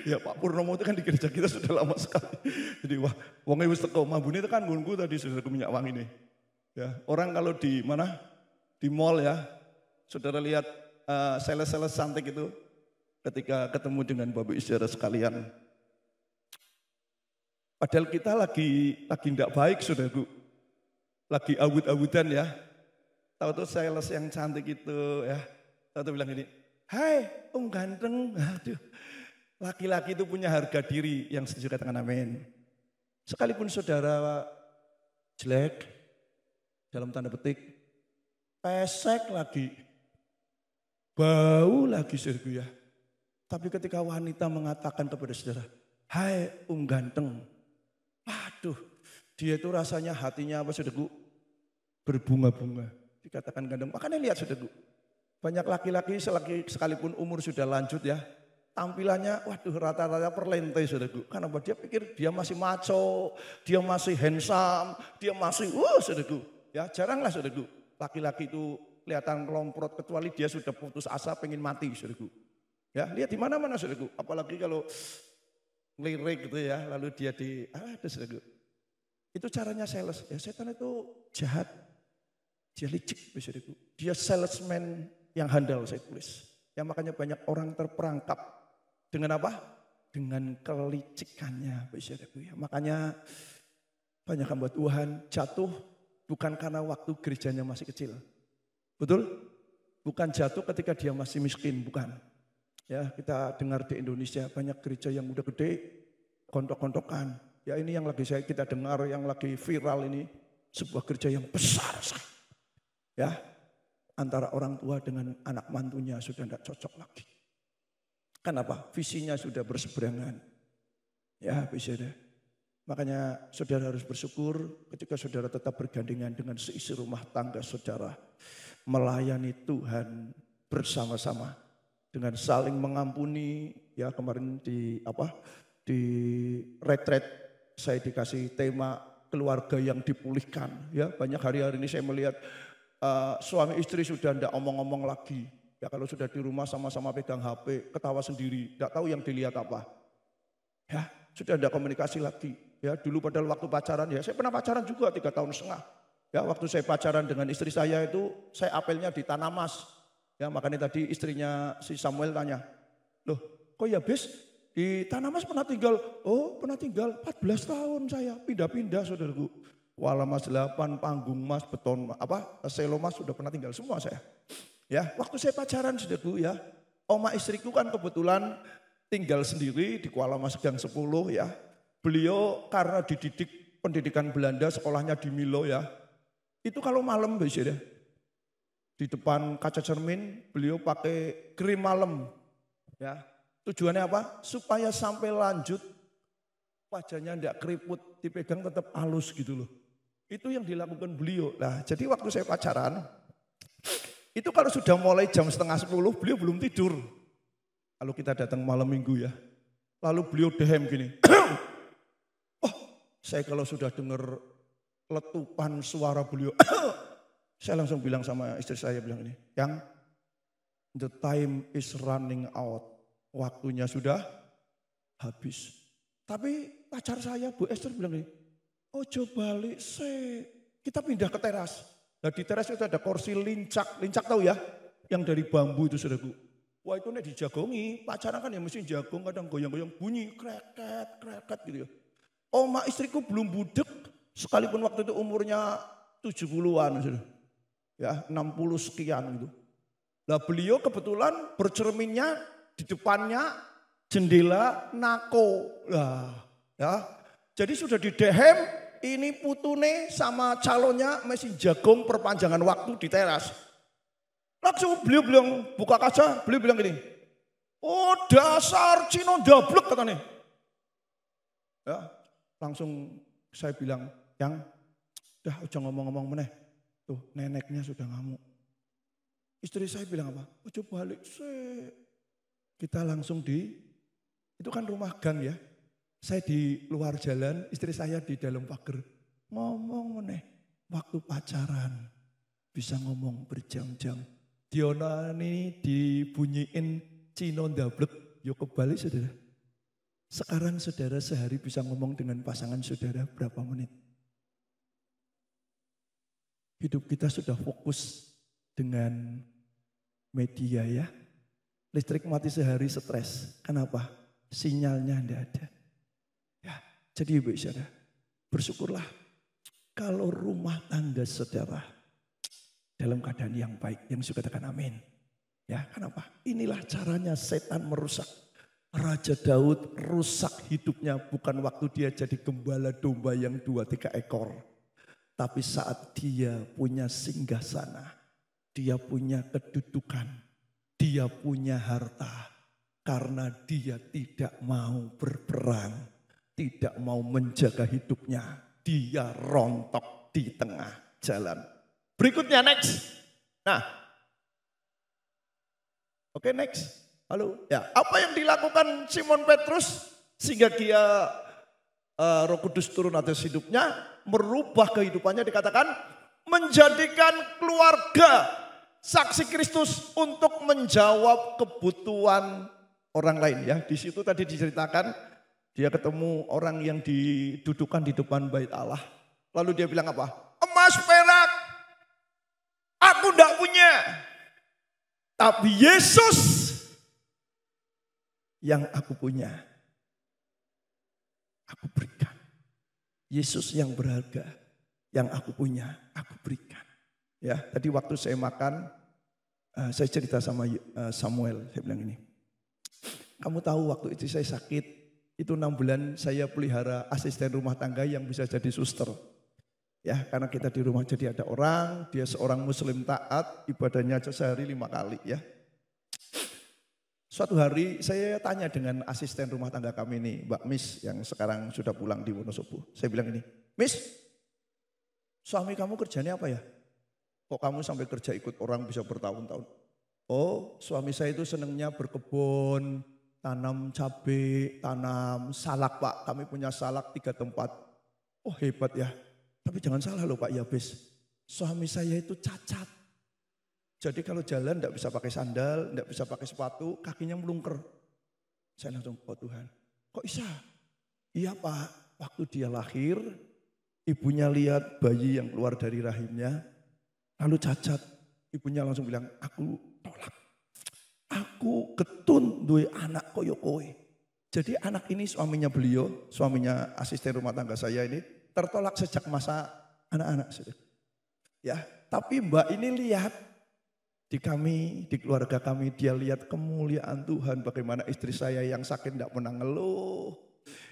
Ya Pak Purnomo itu kan di gereja kita sudah lama sekali. Jadi wah, wonge wis teko. Mambune itu kan nggonku tadi sudah minyak wangi nih. Ya, orang kalau di mana? Di mall ya. Saudara lihat sales-sales cantik itu ketika ketemu dengan Bapak Ibu saudara sekalian. Padahal kita lagi tidak baik, saudaraku. Lagi awut-awutan ya. Tahu tuh sales yang cantik itu ya. Tahu tuh bilang gini, hai Om ganteng. Aduh, laki-laki itu punya harga diri, yang setuju katakan amin. Sekalipun saudara jelek, dalam tanda petik, pesek lagi, bau lagi saudaraku ya. Tapi ketika wanita mengatakan kepada saudara, hai Om ganteng. Aduh, dia itu rasanya hatinya apa saudaraku? Berbunga-bunga. Dikatakan ganteng. Makanya lihat saudaraku, banyak laki-laki sekalipun umur sudah lanjut ya, tampilannya waduh rata-rata perlentai saudaraku. Karena dia pikir dia masih maco, dia masih handsome, dia masih saudaraku. Ya jaranglah saudaraku, laki-laki itu kelihatan kelomprot kecuali dia sudah putus asa pengen mati saudaraku. Ya lihat di mana-mana saudaraku, apalagi kalau lirik gitu ya, lalu dia ada saudaraku. Itu caranya sales. Ya setan itu jahat. Dia licik, saudaraku. Dia salesman yang handal, saya tulis. Ya makanya banyak orang terperangkap. Dengan apa? Dengan kelicikannya, saudaraku. Ya, makanya banyak hamba Tuhan jatuh bukan karena waktu gerejanya masih kecil. Betul? Bukan jatuh ketika dia masih miskin, bukan. Ya kita dengar di Indonesia banyak gereja yang udah gede, kontok-kontokan. Ya ini yang lagi kita dengar, yang lagi viral ini. Sebuah gereja yang besar sekali. Ya, antara orang tua dengan anak mantunya sudah tidak cocok lagi. Kenapa? Visinya sudah berseberangan. Ya, bisa deh. Makanya saudara harus bersyukur ketika saudara tetap bergandengan dengan seisi rumah tangga saudara. Melayani Tuhan bersama-sama. Dengan saling mengampuni. Ya kemarin di retret saya dikasih tema keluarga yang dipulihkan. Ya banyak hari-hari ini saya melihat suami istri sudah tidak omong-omong lagi. Ya kalau sudah di rumah sama-sama pegang HP, ketawa sendiri, tidak tahu yang dilihat apa. Ya sudah tidak komunikasi lagi. Ya dulu padahal waktu pacaran, ya saya pernah pacaran juga 3,5 tahun. Ya waktu saya pacaran dengan istri saya itu, saya apelnya di Tanah Mas. Ya makanya tadi istrinya si Samuel tanya, loh kok ya bis di Tanah Mas pernah tinggal? Oh pernah tinggal 14 tahun saya, pindah-pindah saudaraku. Wala Mas 8, panggung Mas, beton selo Mas sudah pernah tinggal semua saya. Ya, waktu saya pacaran saudaraku ya, oma istriku kan kebetulan tinggal sendiri di Kuala Mas Gang 10 ya. Beliau karena dididik pendidikan Belanda, sekolahnya di Milo ya. Itu kalau malam biasanya di depan kaca cermin beliau pakai krim malam ya. Tujuannya apa? Supaya sampai lanjut wajahnya tidak keriput, dipegang tetap halus gitu loh. Itu yang dilakukan beliau. Nah jadi waktu saya pacaran, itu kalau sudah mulai jam 9:30 beliau belum tidur. Kalau kita datang malam minggu ya. Lalu beliau dehem gini. Oh saya kalau sudah dengar letupan suara beliau. Saya langsung bilang sama istri saya bilang ini. Yang the time is running out. Waktunya sudah habis. Tapi pacar saya Bu Esther bilang ini. Ojo balik kita pindah ke teras. Nah di teras itu ada kursi lincak tahu ya? Yang dari bambu itu saudaraku. Wah itu nih dijagongi, pacaran kan ya mesti jagung kadang goyang-goyang bunyi kreket gitu ya. Oma istriku belum budek sekalipun waktu itu umurnya 70-an saudara. Ya 60 sekian gitu. Nah beliau kebetulan bercerminnya di depannya jendela nako. Nah ya. Jadi sudah didehem, ini putune sama calonnya masih jagung perpanjangan waktu di teras. Langsung beliau bilang, buka kaca, beliau bilang gini, oh dasar Cino dablek katanya. Ya, langsung saya bilang, yang udah ngomong-ngomong meneh, tuh neneknya sudah ngamuk. Istri saya bilang apa? Ojo balik sih. Kita langsung itu kan rumah gang ya. Saya di luar jalan, istri saya di dalam pagar. Ngomong meneh, waktu pacaran bisa ngomong berjam-jam. Diona ini dibunyiin Cino ndablek, yo kebalik saudara. Sekarang saudara sehari bisa ngomong dengan pasangan saudara berapa menit? Hidup kita sudah fokus dengan media ya. Listrik mati sehari stres. Kenapa? Sinyalnya tidak ada. Jadi ibu saudara, bersyukurlah kalau rumah tangga saudara dalam keadaan yang baik. Yang suka katakan amin. Ya, kenapa? Inilah caranya setan merusak. Raja Daud rusak hidupnya bukan waktu dia jadi gembala domba yang 2-3 ekor. Tapi saat dia punya singgasana, dia punya kedudukan, dia punya harta. Karena dia tidak mau berperang, tidak mau menjaga hidupnya. Dia rontok di tengah jalan. Berikutnya next. Nah, oke next. Halo, ya apa yang dilakukan Simon Petrus sehingga dia Roh Kudus turun atas hidupnya, merubah kehidupannya, dikatakan menjadikan keluarga saksi Kristus untuk menjawab kebutuhan orang lain ya. Di situ tadi diceritakan dia ketemu orang yang didudukan di depan bait Allah. Lalu dia bilang apa? Emas perak aku tidak punya. Tapi Yesus yang aku punya, aku berikan. Yesus yang berharga, yang aku punya, aku berikan. Ya, tadi waktu saya makan, saya cerita sama Samuel, saya bilang ini. Kamu tahu waktu itu saya sakit, itu 6 bulan saya pelihara asisten rumah tangga yang bisa jadi suster. Ya, karena kita di rumah jadi ada orang, dia seorang muslim taat, ibadahnya aja sehari 5 kali ya. Suatu hari saya tanya dengan asisten rumah tangga kami ini, Mbak Miss yang sekarang sudah pulang di Wonosobo. Saya bilang ini, Miss, suami kamu kerjanya apa ya? Kok kamu sampai kerja ikut orang bisa bertahun-tahun? Oh, suami saya itu senangnya berkebun, tanam cabai, tanam salak Pak. Kami punya salak 3 tempat. Oh hebat ya. Tapi jangan salah loh Pak Yabes. Suami saya itu cacat. Jadi kalau jalan tidak bisa pakai sandal, tidak bisa pakai sepatu, kakinya melungker. Saya langsung, oh Tuhan, kok bisa? Iya Pak, waktu dia lahir, ibunya lihat bayi yang keluar dari rahimnya, lalu cacat. Ibunya langsung bilang, aku tolak. Aku ketun duwe anak koyo kowe. Jadi anak ini suaminya beliau, suaminya asisten rumah tangga saya ini, tertolak sejak masa anak-anak. Ya, tapi Mbak ini lihat, di kami, di keluarga kami, dia lihat kemuliaan Tuhan. Bagaimana istri saya yang sakit tidak pernah ngeluh.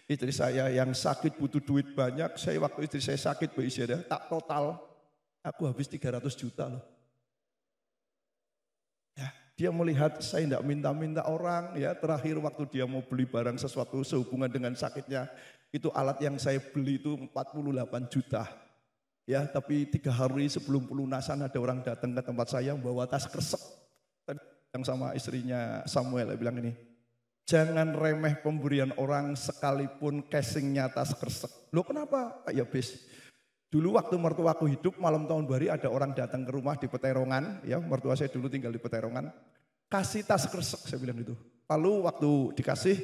Istri saya yang sakit butuh duit banyak. Saya waktu istri saya sakit, Bu Isyada, tak total. Aku habis 300 juta loh. Ya, dia melihat saya tidak minta-minta orang. Ya, terakhir waktu dia mau beli barang sesuatu sehubungan dengan sakitnya. Itu alat yang saya beli itu 48 juta. Ya, tapi 3 hari sebelum pelunasan ada orang datang ke tempat saya membawa tas kresek. Yang sama istrinya Samuel bilang ini, jangan remeh pemberian orang sekalipun casingnya tas kresek. Loh kenapa? Ya bis. Dulu waktu mertuaku hidup malam tahun baru ada orang datang ke rumah di Peterongan. Ya, mertua saya dulu tinggal di Peterongan. Kasih tas kresek, saya bilang gitu. Lalu waktu dikasih,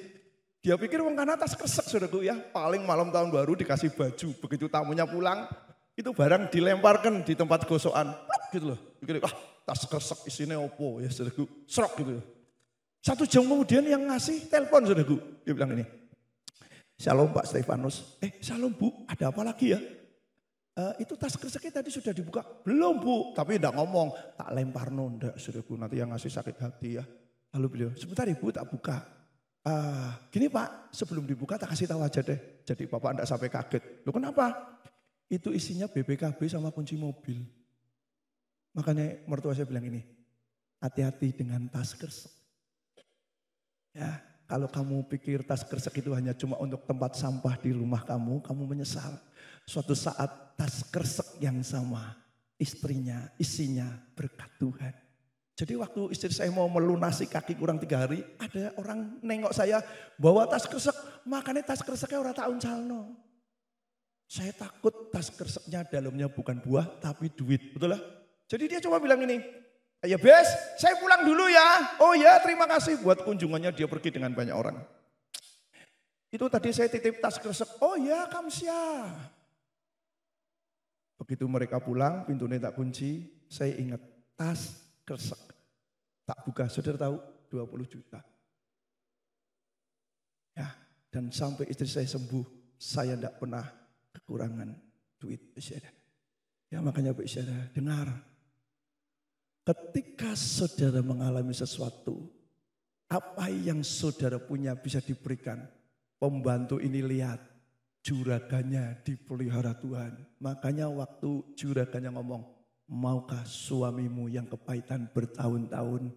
dia pikir uang karena tas kresek saudaraku ya. Paling malam tahun baru dikasih baju. Begitu tamunya pulang, itu barang dilemparkan di tempat gosokan, gitu loh. Pikir, tas kresek isinya opo ya saudaraku, serok gitu. 1 jam kemudian yang ngasih telepon saudaraku, dia bilang ini, Shalom Pak Stefanus, shalom Bu, ada apa lagi ya? Itu tas kreseknya tadi sudah dibuka, belum Bu, tapi enggak ngomong, tak lempar nonda saudaraku, nanti yang ngasih sakit hati ya. Lalu beliau, sebentar Ibu tak buka. Gini Pak, sebelum dibuka tak kasih tahu aja deh, jadi Bapak enggak sampai kaget. Loh kenapa? Itu isinya BPKB sama kunci mobil. Makanya mertua saya bilang ini, hati-hati dengan tas kresek. Ya, kalau kamu pikir tas kresek itu hanya cuma untuk tempat sampah di rumah kamu menyesal. Suatu saat tas kresek yang sama, istrinya, isinya berkat Tuhan. Jadi waktu istri saya mau melunasi kaki kurang 3 hari, ada orang nengok saya bawa tas kresek, makanya tas kreseknya orang tak uncalno. Saya takut tas kreseknya dalamnya bukan buah tapi duit, betul lah? Jadi dia cuma bilang ini, ya Bes, saya pulang dulu ya. Oh ya, terima kasih buat kunjungannya, dia pergi dengan banyak orang. Itu tadi saya titip tas kresek, oh ya kamsia. Begitu mereka pulang, pintunya tak kunci, saya ingat tas kresek. Tak buka, saudara tahu 20 juta. Ya, dan sampai istri saya sembuh, saya tidak pernah kekurangan duit. Ya makanya Bapak Saudara, dengar. Ketika saudara mengalami sesuatu, apa yang saudara punya bisa diberikan. Pembantu ini lihat, juragannya dipelihara Tuhan. Makanya waktu juragannya ngomong, maukah suamimu yang kepahitan bertahun-tahun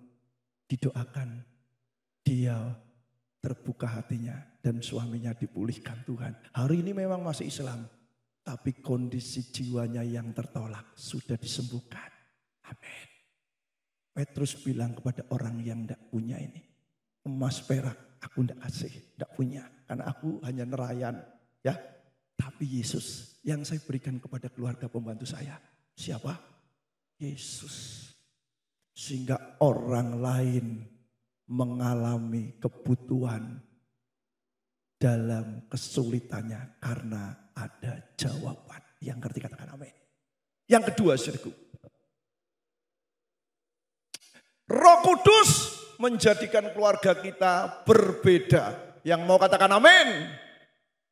didoakan, dia terbuka hatinya dan suaminya dipulihkan Tuhan. Hari ini memang masih Islam, tapi kondisi jiwanya yang tertolak sudah disembuhkan. Amin. Petrus bilang kepada orang yang tidak punya ini, emas perak aku tidak kasih, tidak punya, karena aku hanya nerayan, ya. Tapi Yesus yang saya berikan kepada keluarga pembantu saya, siapa? Yesus. Sehingga orang lain mengalami kebutuhan dalam kesulitannya karena ada jawaban. Yang ngerti katakan amin. Yang kedua, saudaraku, Roh Kudus menjadikan keluarga kita berbeda. Yang mau katakan amin.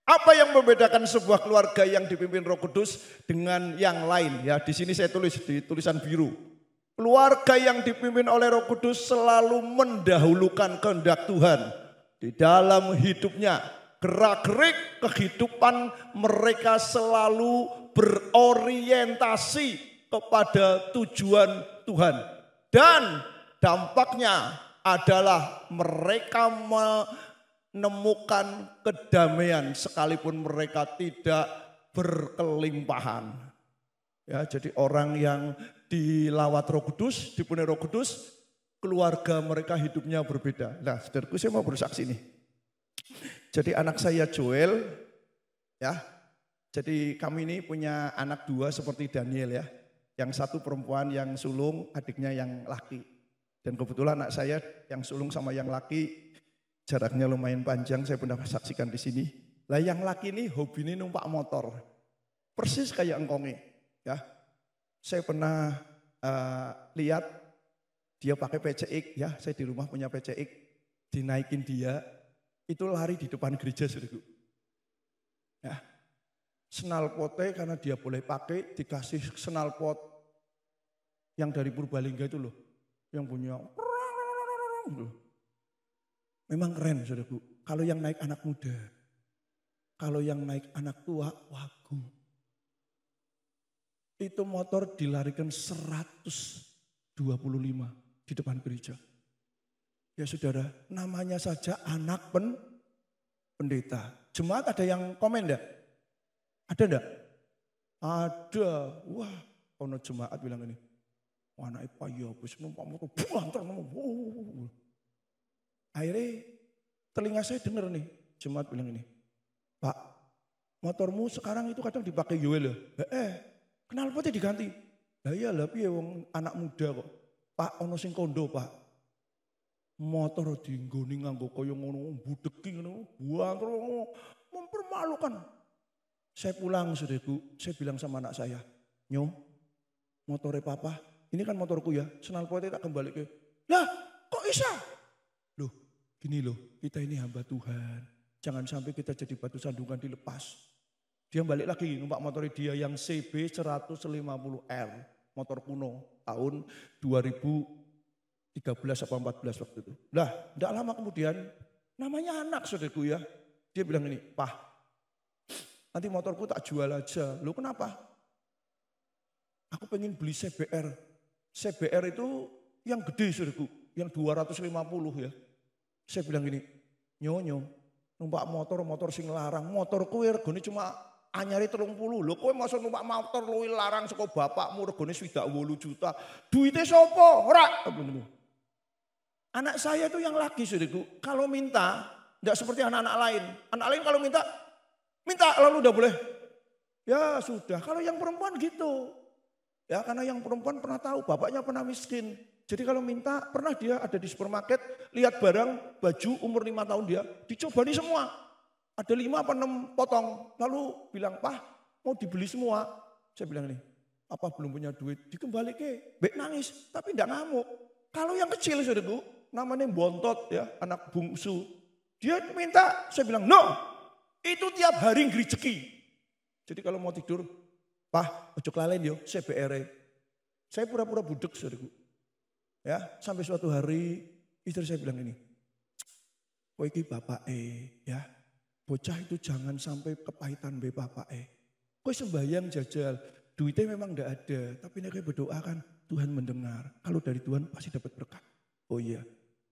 Apa yang membedakan sebuah keluarga yang dipimpin Roh Kudus dengan yang lain? Ya, di sini saya tulis di tulisan biru. Keluarga yang dipimpin oleh Roh Kudus selalu mendahulukan kehendak Tuhan di dalam hidupnya. Gerak-gerik kehidupan mereka selalu berorientasi kepada tujuan Tuhan. Dan dampaknya adalah mereka menemukan kedamaian sekalipun mereka tidak berkelimpahan. Ya, jadi orang yang dilawat Roh Kudus, dipenuhi Roh Kudus, keluarga mereka hidupnya berbeda. Nah, saudaraku, saya mau bersaksi nih. Jadi anak saya Joel, ya. Jadi kami ini punya anak dua seperti Daniel ya. Yang satu perempuan yang sulung, adiknya yang laki. Dan kebetulan anak saya yang sulung sama yang laki jaraknya lumayan panjang, saya pernah saksikan di sini. Lah yang laki ini hobinya numpak motor. Persis kayak engkonge, ya. Saya pernah lihat dia pakai PCX, ya. Saya di rumah punya PCX, dinaikin dia, itu lari di depan gereja, saudaraku. Ya. Snalpotnya karena dia boleh pakai, dikasih snalpot yang dari Purbalingga itu loh, yang punya. Memang keren, saudaraku. Kalau yang naik anak muda, kalau yang naik anak tua, wagu. Itu motor dilarikan 125 di depan gereja. Ya saudara, namanya saja anak pendeta. Jemaat ada yang komen enggak? Ada enggak? Ada. Wah, ono jemaat bilang ini. Anaknya Pak Yobus numpak motor buantar. Akhirnya telinga saya dengar nih, jemaat bilang ini. Pak, motormu sekarang itu kadang dipakai Yoel ya? Knalpotnya diganti. Lah iya lah piye wong anak muda kok. Pak ono sing kondo, Pak. Motor dinggoni nganggo kaya ngono budeki ngono, buantar mempermalukan. Saya pulang saudaraku, saya bilang sama anak saya, "Nyo, motore papa, ini kan motorku ya, snalpotnya tak kembali ke." "Lah, kok bisa?" Loh, gini loh, kita ini hamba Tuhan. Jangan sampai kita jadi batu sandungan dilepas. Dia balik lagi numpak motor dia yang CB 150R, motor kuno tahun 2013 atau 14 waktu itu. Nah, tidak lama kemudian namanya anak saudaraku ya. Dia bilang ini, "Pak, nanti motorku tak jual aja." "Loh kenapa?" "Aku pengen beli CBR." CBR itu yang gede saudaraku, yang 250 ya. Saya bilang gini, "Nyo, numpak motor sing larang, motorku regane cuma anyari 30. Lho kowe masa numpak motor luwih larang saka bapakmu regane 28 juta. Duite sapa? Ora." Anak saya itu yang laki saudaraku, kalau minta enggak seperti anak-anak lain. Anak lain kalau minta lalu udah boleh. Ya sudah, kalau yang perempuan gitu. Ya karena yang perempuan pernah tahu bapaknya pernah miskin. Jadi kalau minta, pernah dia ada di supermarket, lihat barang, baju umur 5 tahun dia, dicobani semua. Ada 5 apa 6 potong, lalu bilang, "Pak, mau dibeli semua." Saya bilang ini, "Apa belum punya duit?" Dikembali ke, Bek nangis, tapi enggak ngamuk. Kalau yang kecil saudaraku, namanya bontot ya, anak bungsu. Dia minta, saya bilang, "No, Itu tiap hari ngericeki. Jadi kalau mau tidur, Pak, ojo kelalen yo, CBR. Saya pura-pura budek, saudaraku. Ya, sampai suatu hari istri saya bilang ini, kowe iki bapake, ya. Bocah itu jangan sampai kepahitan be bapake. Kowe sembahyang jajal, duitnya memang enggak ada, tapi nek kowe berdoa kan Tuhan mendengar. Kalau dari Tuhan pasti dapat berkat. Oh iya.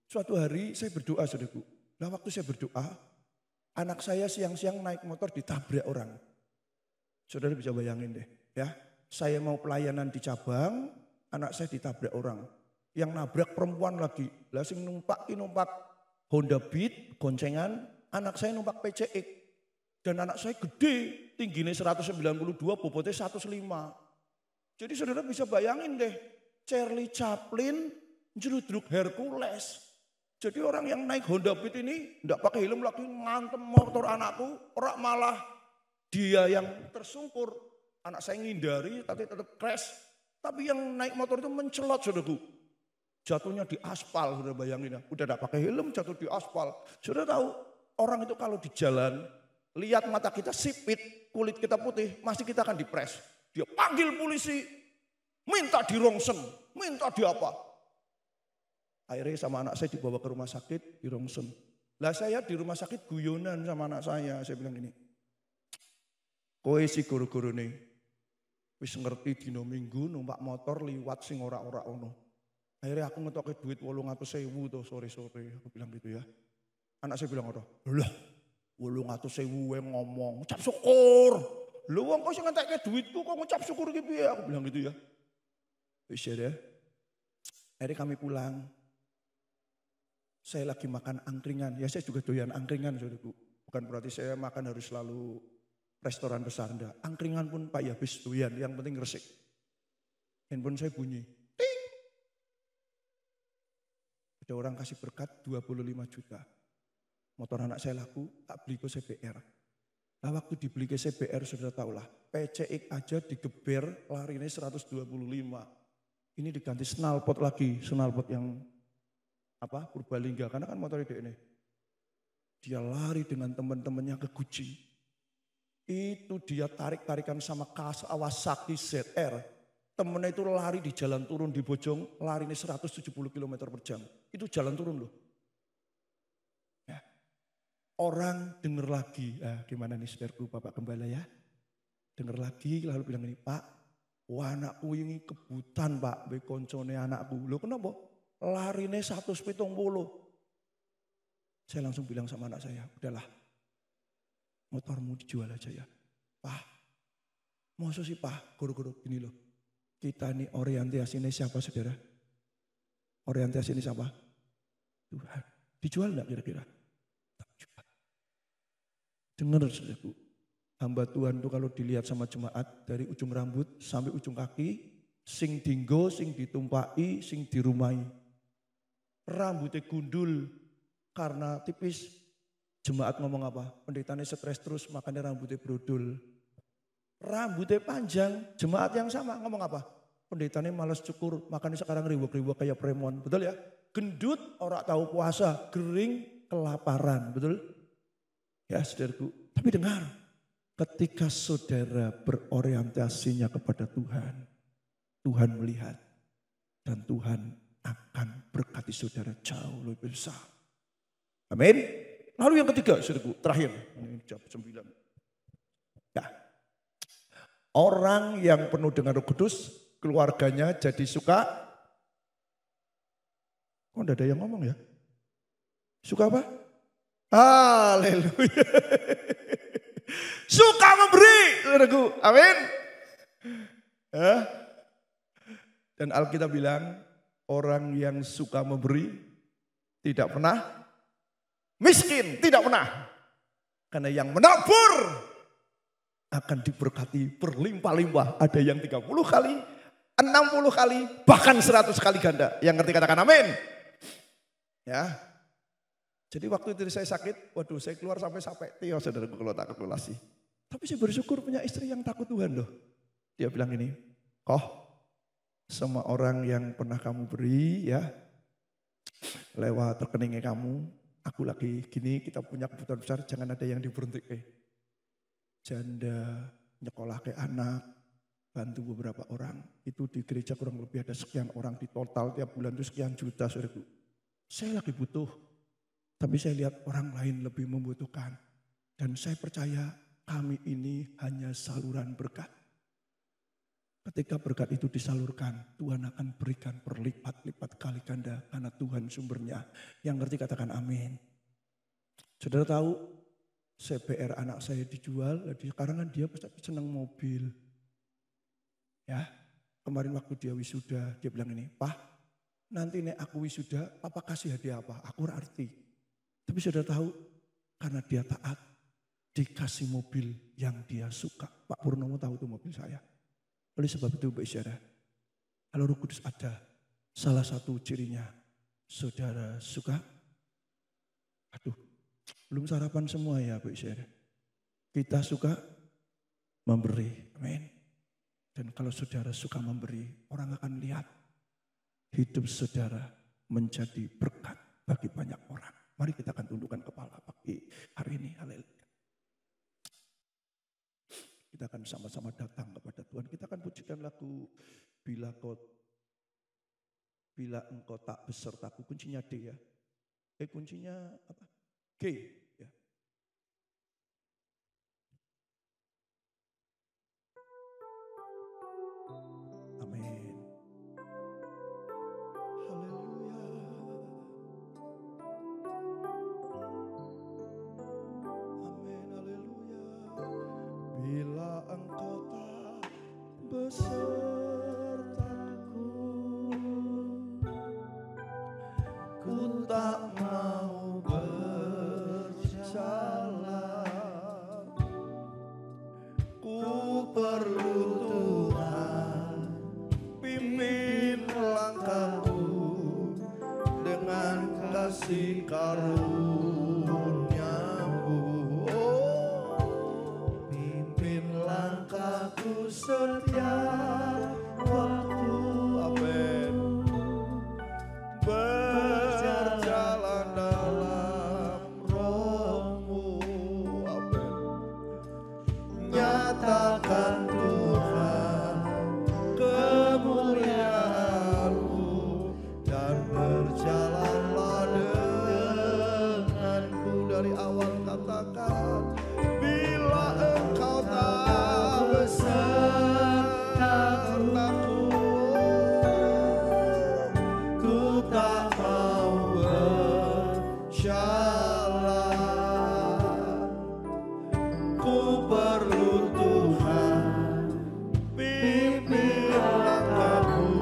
Suatu hari saya berdoa, saudaraku. Nah, waktu saya berdoa, anak saya siang-siang naik motor ditabrak orang. Saudara bisa bayangin deh, ya. Saya mau pelayanan di cabang, anak saya ditabrak orang. Yang nabrak perempuan lagi. Lah sing numpak Honda Beat, goncengan, anak saya numpak PCX. Dan anak saya gede, tingginya 192, bobotnya 105. Jadi saudara bisa bayangin deh, Charlie Chaplin, jerudruk Hercules. Jadi orang yang naik Honda Beat ini enggak pakai helm lagi ngantem motor anakku, orang malah dia yang tersungkur. Anak saya ngindari tapi tetap crash. Tapi yang naik motor itu mencelot, saudaraku. Jatuhnya di aspal, saudara bayangin ya. Udah enggak pakai helm jatuh di aspal. Saudara tahu orang itu kalau di jalan, lihat mata kita sipit, kulit kita putih, masih kita akan dipres. Dia panggil polisi, minta dirongsen, minta di apa. Akhirnya sama anak saya dibawa ke rumah sakit, dirongsen. Lah saya di rumah sakit guyonan sama anak saya bilang gini, kowe si guru-guru nih, wis ngerti dino minggu numpak motor liwat sing ora-ora ono. Akhirnya aku ngetoke duit 800.000 tuh sore-sore, aku bilang gitu ya. Anak saya bilang apa? Lah, 800.000 ngomong, ngucap syukur. Lu wong kok sing ngentekke duitku kok ngucap syukur iki piye? Aku bilang gitu ya. Wis ya. Akhirnya kami pulang. Saya lagi makan angkringan, ya saya juga doyan angkringan, saudaraku. Bukan berarti saya makan harus selalu restoran besar, enggak. Angkringan pun Pak ya habis doyan, yang penting resik. Handphone saya bunyi, ting. Ada orang kasih berkat 25 juta. Motor anak saya laku, tak beli ke CBR. Nah waktu dibeli ke CBR sudah tahulah, PCX aja digeber larinya 125. Ini diganti snalpot lagi, snalpot yang Purbalingga, karena kan motor ini. Dia lari dengan teman-temannya ke Guci. Itu dia tarik-tarikan sama Kawasaki ZR. Temennya itu lari di jalan turun di Bojong, larinya 170 km per jam. Itu jalan turun loh. Ya. Orang denger lagi, gimana nih saudaraku Bapak Gembala ya. Denger lagi lalu bilang ini, Pak, anakku ini kebutan Pak, be koncone anakku. Loh kenapa? Larine 170. Saya langsung bilang sama anak saya, udahlah motormu dijual aja ya. Pak, maksud sih Pak, guru-guru gini loh. Kita ini orientasi ini siapa saudara? Orientasi ini siapa? Tuhan. Dijual enggak kira-kira? Tak jual. Dengar saudaraku, hamba Tuhan itu kalau dilihat sama jemaat dari ujung rambut sampai ujung kaki, sing dinggo, sing ditumpai, sing dirumai. Rambutnya gundul karena tipis. Jemaat ngomong apa? Pendetanya stres terus makanya rambutnya brodol. Rambutnya panjang, jemaat yang sama ngomong apa? Pendetanya malas cukur makanya sekarang riwak-riwak kayak premon. Betul ya? Gendut orang tahu puasa, kering kelaparan. Betul? Ya saudaraku. Tapi dengar, ketika saudara berorientasinya kepada Tuhan, Tuhan melihat dan Tuhan akan berkati saudara jauh lebih besar. Amin. Lalu yang ketiga, saudaraku, terakhir. Ini jam 9. Ya. Orang yang penuh dengan Roh Kudus, keluarganya jadi suka. Kok enggak ada yang ngomong ya? Suka apa? Haleluya. Suka memberi, saudaraku. Amin. Ya. Dan Alkitab bilang, orang yang suka memberi tidak pernah miskin, tidak pernah. Karena yang menabur akan diberkati berlimpah-limpah. Ada yang 30 kali, 60 kali, bahkan 100 kali ganda. Yang ngerti katakan amin. Ya. Jadi waktu itu saya sakit, waduh saya keluar sampai Tio saudaraku kalau tak kalkulasi. Tapi saya bersyukur punya istri yang takut Tuhan loh. Dia bilang ini, semua orang yang pernah kamu beri ya, lewat rekeningnya kamu, aku lagi gini, kita punya kebutuhan besar, jangan ada yang diberhentikan. janda, nyekolah ke anak, bantu beberapa orang. Itu di gereja kurang lebih ada sekian orang di total tiap bulan itu sekian juta, saudaraku. Saya lagi butuh, tapi saya lihat orang lain lebih membutuhkan. Dan saya percaya kami ini hanya saluran berkat. Ketika berkat itu disalurkan, Tuhan akan berikan berlipat-lipat kali ganda karena Tuhan sumbernya. Yang ngerti katakan amin. Saudara tahu, CBR anak saya dijual, karena dia senang mobil. Ya, kemarin waktu dia wisuda, dia bilang ini, "Pak, nanti nek aku wisuda, Papa kasih hadiah apa?" Aku arti. Tapi saudara tahu, karena dia taat, dikasih mobil yang dia suka. Pak Purnomo tahu itu mobil saya. Oleh sebab itu Bapak Saudara, kalau Roh Kudus ada, salah satu cirinya, saudara suka, aduh, belum sarapan semua ya Bapak Saudara. Kita suka memberi, amin. Dan kalau saudara suka memberi, orang akan lihat hidup saudara menjadi berkat bagi banyak orang. Mari kita akan tundukkan kepala pagi hari ini, haleluya. Kita akan sama-sama datang kepada Tuhan. Kita akan pujikan lagu Bila Engkau Tak Besertaku. Kuncinya D ya. Kuncinya apa? G ya. Amin. Bila Engkau tak besertaku, ku tak mau berjalan. Ku perlu Tuhan pimpin langkahku dengan kasih karunia-Mu. Langkahku setiap waktu, amin. Berjalan dalam Roh-Mu, amin. Nyatakan Tuhan kemuliaan-Mu dan berjalanlah denganku. Dari awal katakan, bila Engkau tak besertaku, ku tak mau berjalan. Ku perlu Tuhan pimpin langkahku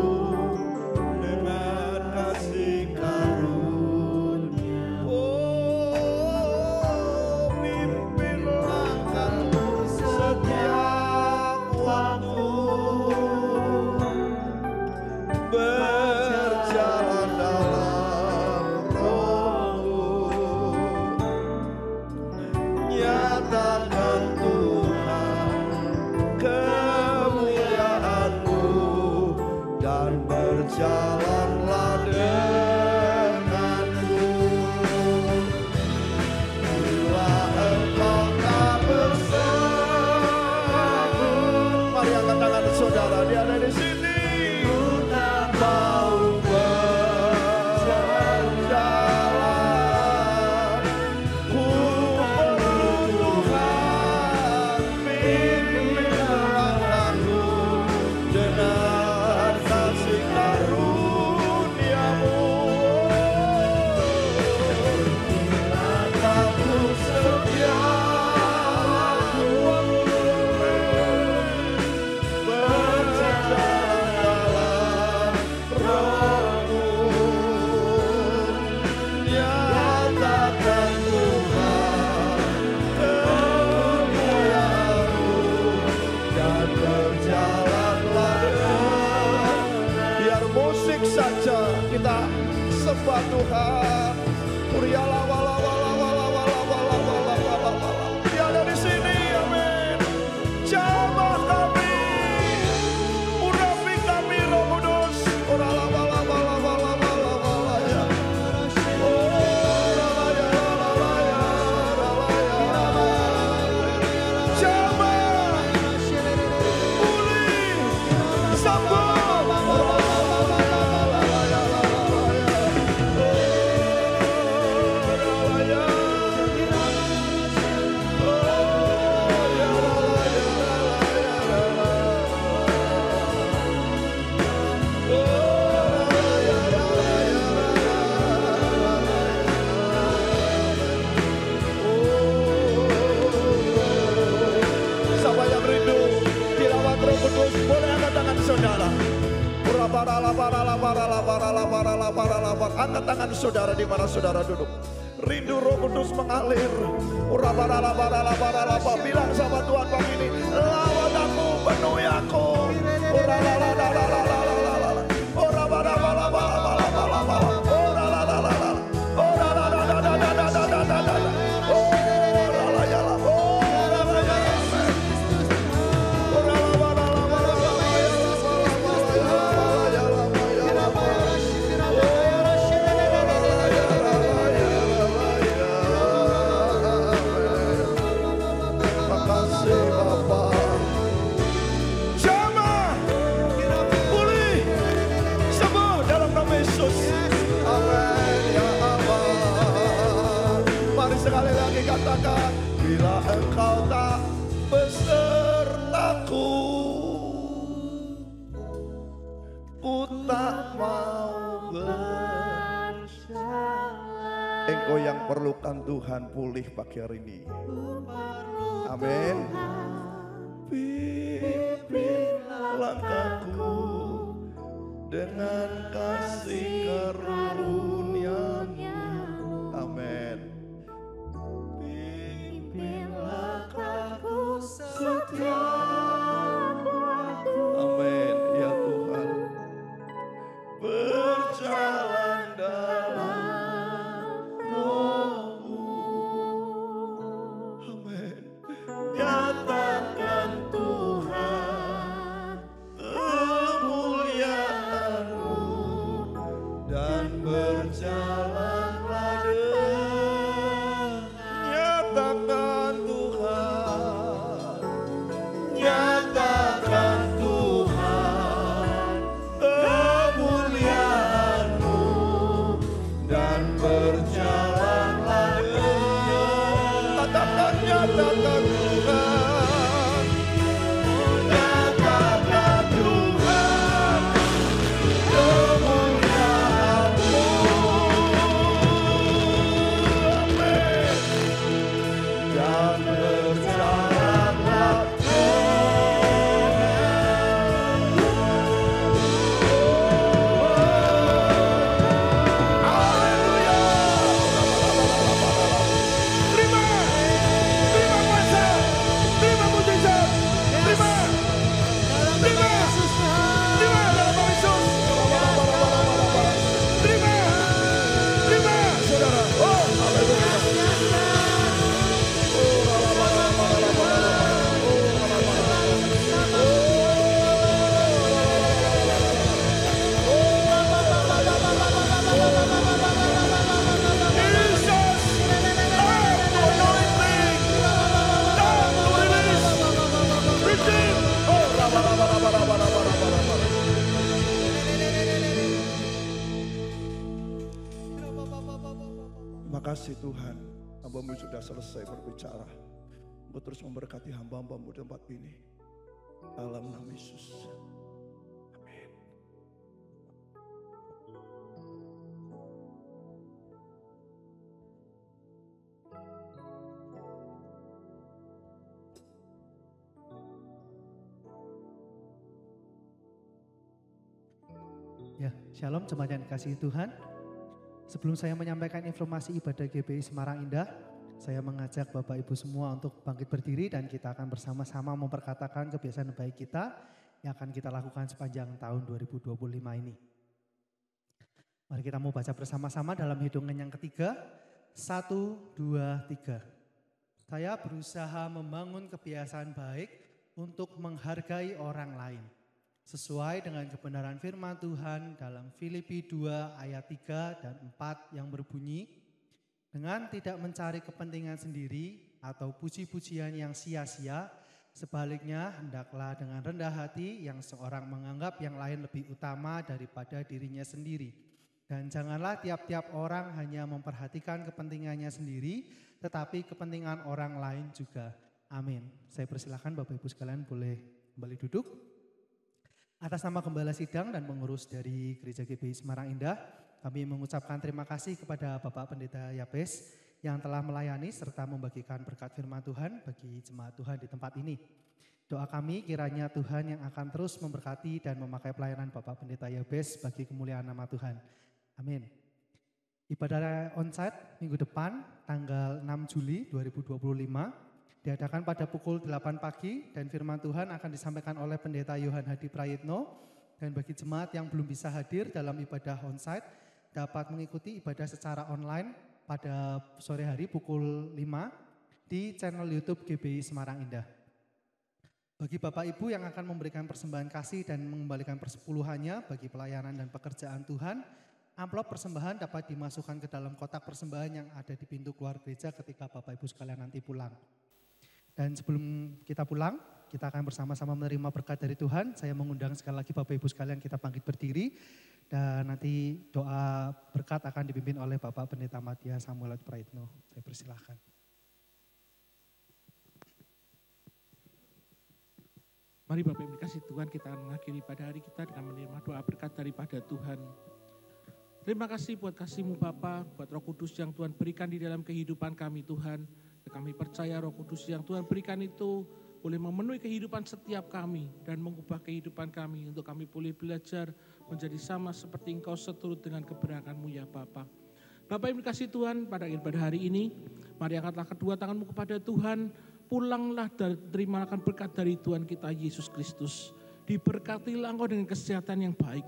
dengan kasih karunia. Pimpin langkahku setiap waktu, berjalan dalam Roh-Mu. Nyatakan Tuhan kemuliaan-Mu dan berjalanlah denganku. Bila Engkau tak besertaku, mari angkat tangan saudara, dia ada di sini. Ku tak mau berjalan. Ku perlu Tuhan pimpin langkahku dengan kasih karunia-Mu. Langkahku setiap waktu, berjalan dalam Roh-Mu. Nyatakan Tuhan kemuliaan-Mu dan berjalanlah dengan. Biar musik saja kita sembah Tuhan. Uriala wala wala wala wala wala wala wala wala. Dia ada di sini, amin. Jamah kami, urapi kami Roh Kudus. Urala wala wala wala wala wala ya. Oh, rala ya rala ya rala ya rala. Jamah Siapa yang rindu dilawat Roh Kudus, boleh angkat tangan saudara. Angkat tangan saudara di mana saudara duduk. Rindu Roh Kudus mengalir. Bilang sama Tuhan pagi ini, lawat aku, penuhi aku. Makasih Bapa. Jamah, pulih, sembuh dalam nama Yesus. Amin ya Allah. Mari sekali lagi katakan, bila Engkau tak besertaku, ku tak mau berjalan. Engkau yang perlukan Tuhan pulih pagi hari ini. Amin. Pimpin langkahku dengan kasih karunia-Mu. Amin. Pimpin langkahku setiap waktu. Amin ya Tuhan. Berjalan dalam Roh-Mu. Amin. Nyatakan Tuhan kemuliaan-Mu dan berjalanlah dengan. Nyatakan Tuhan, nyatakan Tuhan kemuliaan-Mu dan berjalanlah dengan. Katakan nyatakan Tuhan, nyatakan Tuhan kemuliaan-Mu. Amin. Dan berjalanlah haleluya. Terima kuasa, terima mujizat, terima dalam nama Yesus. Terima saudara. Oh haleluya. Terima kasih Tuhan, hamba-Mu sudah selesai berbicara. Engkau terus memberkati hamba-hamba-Mu di tempat ini. Dalam nama Yesus. Amin. Ya, shalom jemaat yang dikasihi Tuhan. Sebelum saya menyampaikan informasi ibadah GBI Semarang Indah, saya mengajak Bapak Ibu semua untuk bangkit berdiri dan kita akan bersama-sama memperkatakan kebiasaan baik kita yang akan kita lakukan sepanjang tahun 2025 ini. Mari kita mau baca bersama-sama dalam hitungan yang ketiga. 1, 2, 3. Saya berusaha membangun kebiasaan baik untuk menghargai orang lain. Sesuai dengan kebenaran firman Tuhan dalam Filipi 2 ayat 3 dan 4 yang berbunyi, dengan tidak mencari kepentingan sendiri atau puji-pujian yang sia-sia, Sebaliknya, hendaklah dengan rendah hati yang seorang menganggap yang lain lebih utama daripada dirinya sendiri. Dan janganlah tiap-tiap orang hanya memperhatikan kepentingannya sendiri, tetapi kepentingan orang lain juga. Amin. Saya persilakan Bapak Ibu sekalian boleh kembali duduk. Atas nama Gembala Sidang dan pengurus dari Gereja GBI Semarang Indah, kami mengucapkan terima kasih kepada Bapak Pendeta Yabes yang telah melayani serta membagikan berkat firman Tuhan bagi jemaat Tuhan di tempat ini. Doa kami kiranya Tuhan yang akan terus memberkati dan memakai pelayanan Bapak Pendeta Yabes bagi kemuliaan nama Tuhan. Amin. Ibadah onsite minggu depan tanggal 6 Juli 2025 diadakan pada pukul 8 pagi dan firman Tuhan akan disampaikan oleh Pendeta Yohan Hadi Prayitno. Dan bagi jemaat yang belum bisa hadir dalam ibadah onsite dapat mengikuti ibadah secara online pada sore hari pukul 5 di channel YouTube GBI Semarang Indah. Bagi Bapak Ibu yang akan memberikan persembahan kasih dan mengembalikan persepuluhannya bagi pelayanan dan pekerjaan Tuhan, amplop persembahan dapat dimasukkan ke dalam kotak persembahan yang ada di pintu keluar gereja ketika Bapak Ibu sekalian nanti pulang. Dan sebelum kita pulang, kita akan bersama-sama menerima berkat dari Tuhan. Saya mengundang sekali lagi Bapak Ibu sekalian kita bangkit berdiri. Dan nanti doa berkat akan dipimpin oleh Bapak Pendeta Matias Samuel Praitno. Saya persilahkan. Mari Bapak Ibu kasih Tuhan, kita akan mengakhiri pada hari kita dengan menerima doa berkat daripada Tuhan. Terima kasih buat kasih-Mu Bapa, buat Roh Kudus yang Tuhan berikan di dalam kehidupan kami Tuhan. Kami percaya Roh Kudus yang Tuhan berikan itu boleh memenuhi kehidupan setiap kami dan mengubah kehidupan kami untuk kami boleh belajar menjadi sama seperti Engkau seturut dengan kebenaran-Mu ya Bapa. Bapak Ibu kasih Tuhan, pada hari ini, mari angkatlah kedua tangan-Mu kepada Tuhan, pulanglah dan terimalah berkat dari Tuhan kita Yesus Kristus. Diberkatilah Engkau dengan kesehatan yang baik,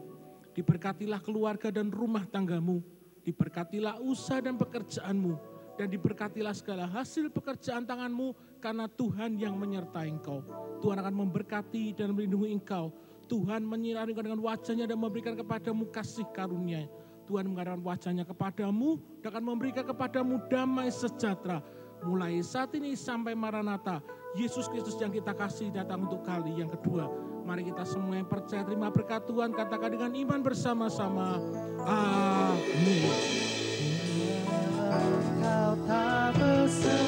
diberkatilah keluarga dan rumah tanggamu, diberkatilah usaha dan pekerjaanmu, dan diberkatilah segala hasil pekerjaan tanganmu karena Tuhan yang menyertai engkau. Tuhan akan memberkati dan melindungi engkau. Tuhan menyinari engkau dengan wajahnya dan memberikan kepadamu kasih karunia. Tuhan mengarahkan wajahnya kepadamu dan akan memberikan kepadamu damai sejahtera. Mulai saat ini sampai Maranatha, Yesus Kristus yang kita kasih datang untuk kali yang kedua. Mari kita semua yang percaya terima berkat Tuhan, katakan dengan iman bersama-sama. Amin. Kau tak besar.